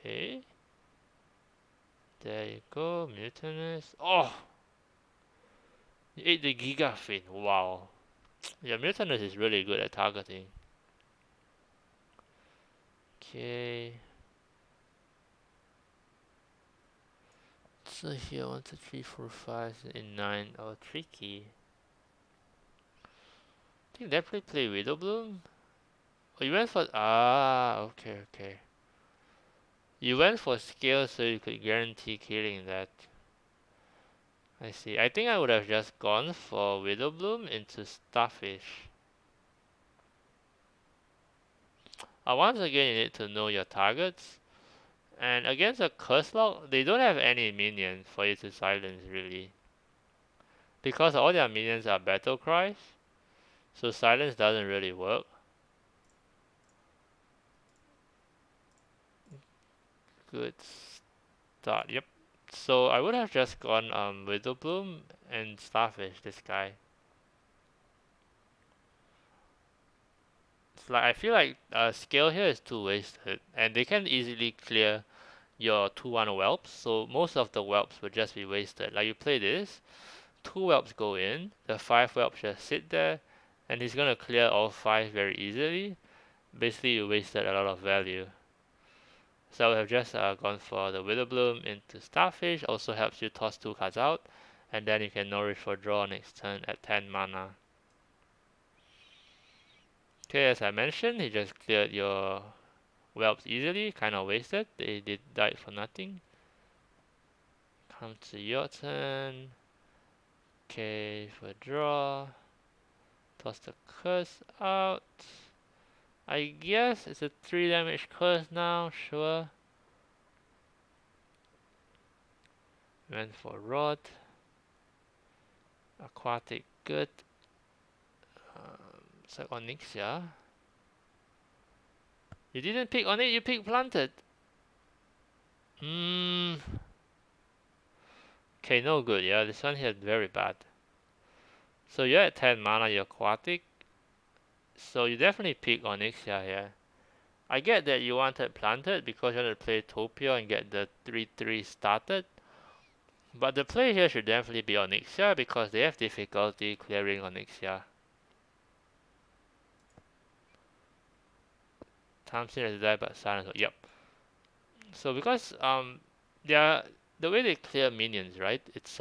S1: Okay. There you go, Mutinous. Oh! You ate the Giga Fin. Wow. Yeah, Mutinous is really good at targeting. Okay. So here, 1, 2, 3, 4, 5, and 9. Oh, tricky. I think definitely play Widowbloom. Oh, you went for. Ah, okay, okay. You went for scale so you could guarantee killing that. I see. I think I would have just gone for Widowbloom into Starfish. Once again, you need to know your targets. And against a Curse Lock, they don't have any minions for you to silence, really. Because all their minions are battle cries, so silence doesn't really work. Good start, yep. So I would have just gone Widowbloom and Starfish this guy. It's like I feel like scale here is too wasted, and they can easily clear your 2-1 whelps, so most of the whelps would just be wasted. Like you play this, 2 whelps go in, the 5 whelps just sit there, and he's gonna clear all 5 very easily. Basically, you wasted a lot of value. So I would have just gone for the Widowbloom into Starfish, also helps you toss 2 cards out, and then you can Nourish for draw next turn at 10 mana. Okay, as I mentioned, he just cleared your whelps easily, kind of wasted. They died for nothing. Come to your turn. Okay, for draw. Toss the curse out. I guess it's a 3 damage curse now, sure. Went for Rod. Aquatic, good. It's like Onyxia. You didn't pick on it, you picked Planted. Okay, no good, yeah. This one here very bad. So you're at 10 mana, you're Aquatic. So you definitely pick Onyxia here. I get that you wanted Planted because you want to play Topia and get the 3-3 started. But the play here should definitely be Onyxia because they have difficulty clearing Onyxia. Thompson has died but silence. Yep. So because they are the way they clear minions, right? It's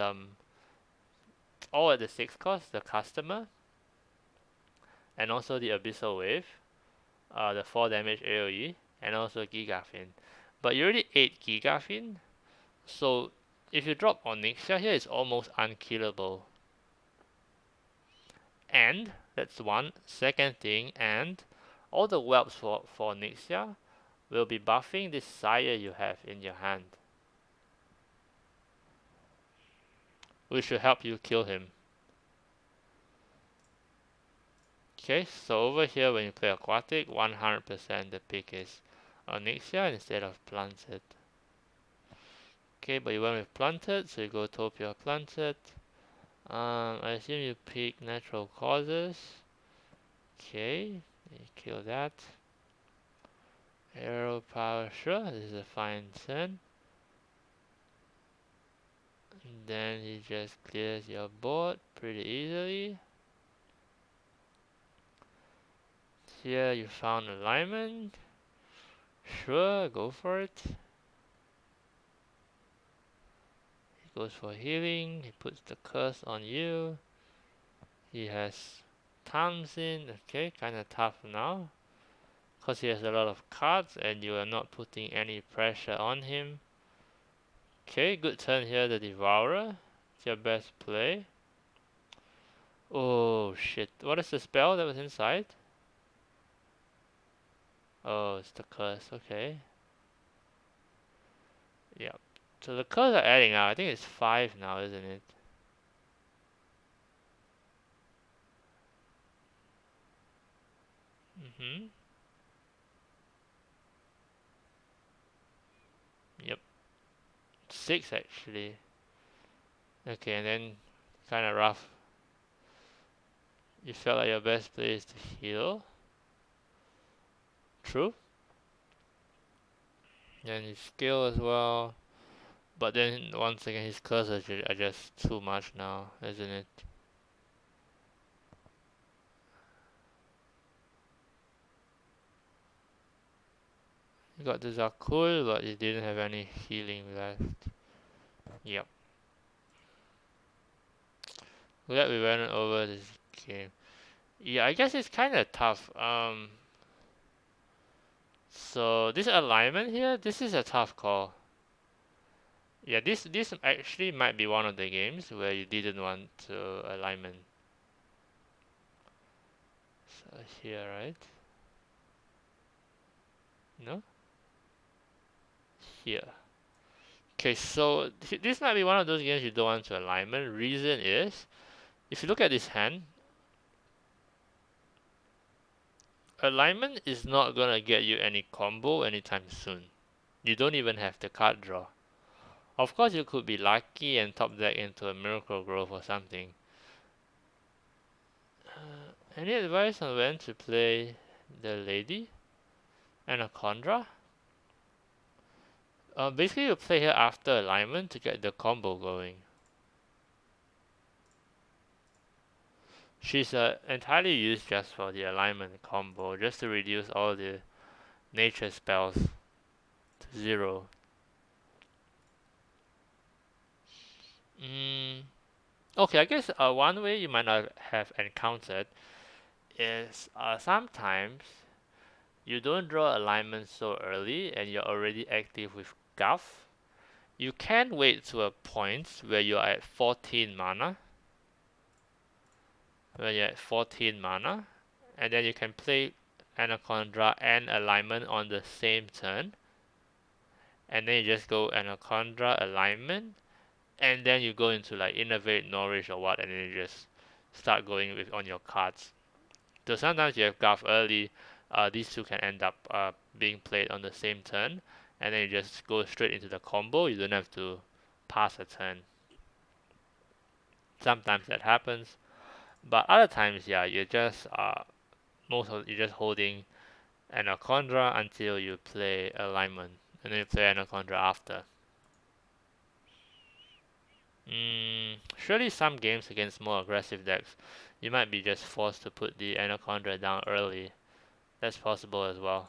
S1: all at the 6 cost, the customer, and also the Abyssal Wave, the 4 damage AoE, and also Gigafin. But you already ate Gigafin, so if you drop Onyxia here, it's almost unkillable. And that's one. Second thing, and all the whelps for Onyxia will be buffing this Sire you have in your hand, which should help you kill him. Okay, so over here when you play Aquatic, 100% the pick is Onyxia instead of Planted. Okay, but you went with Planted, so you go Topia Planted. I assume you pick Natural Causes. Okay, you kill that. Arrow Power, sure, this is a fine turn. And then he just clears your board pretty easily. Here you found alignment. Sure, go for it. He goes for healing. He puts the curse on you. He has Tamsin. Okay, kind of tough now. Because he has a lot of cards and you are not putting any pressure on him. Okay, good turn here, the Devourer. It's your best play. Oh shit, what is the spell that was inside? Oh, it's the curse, okay. Yep. So the curse are adding up. I think it's 5 now, isn't it? Mm-hmm. Yep. 6 actually. Okay, and then kind of rough. You felt like your best play is to heal. True. Then his skill as well. But then once again, his curses are just too much now, isn't it? You got the Zakul, but you didn't have any healing left. Yep. Glad we went over this game. Yeah, I guess it's kind of tough. So this alignment here, this is a tough call. Yeah, this actually might be one of the games where you didn't want to alignment. So here, right? No? Here. Okay, so this might be one of those games you don't want to alignment. Reason is, if you look at this hand, alignment is not gonna get you any combo anytime soon. You don't even have the card draw. Of course, you could be lucky and top deck into a Miracle Grove or something. Any advice on when to play the lady? Anaconda? Basically, you play her after alignment to get the combo going. She's entirely used just for the alignment combo, just to reduce all the nature spells to 0. Mm, okay, I guess one way you might not have encountered is sometimes you don't draw alignment so early and you're already active with Guff. You can wait to a point where you're at 14 mana, and then you can play Anaconda and alignment on the same turn, and then you just go Anaconda alignment, and then you go into like Innovate, Nourish, or what, and then you just start going with on your cards. So sometimes you have Guff early, these two can end up being played on the same turn, and then you just go straight into the combo. You don't have to pass a turn. Sometimes that happens, but other times, yeah, you're just holding Anaconda until you play alignment, and then you play Anaconda after. Surely some games against more aggressive decks, you might be just forced to put the Anaconda down early. That's possible as well.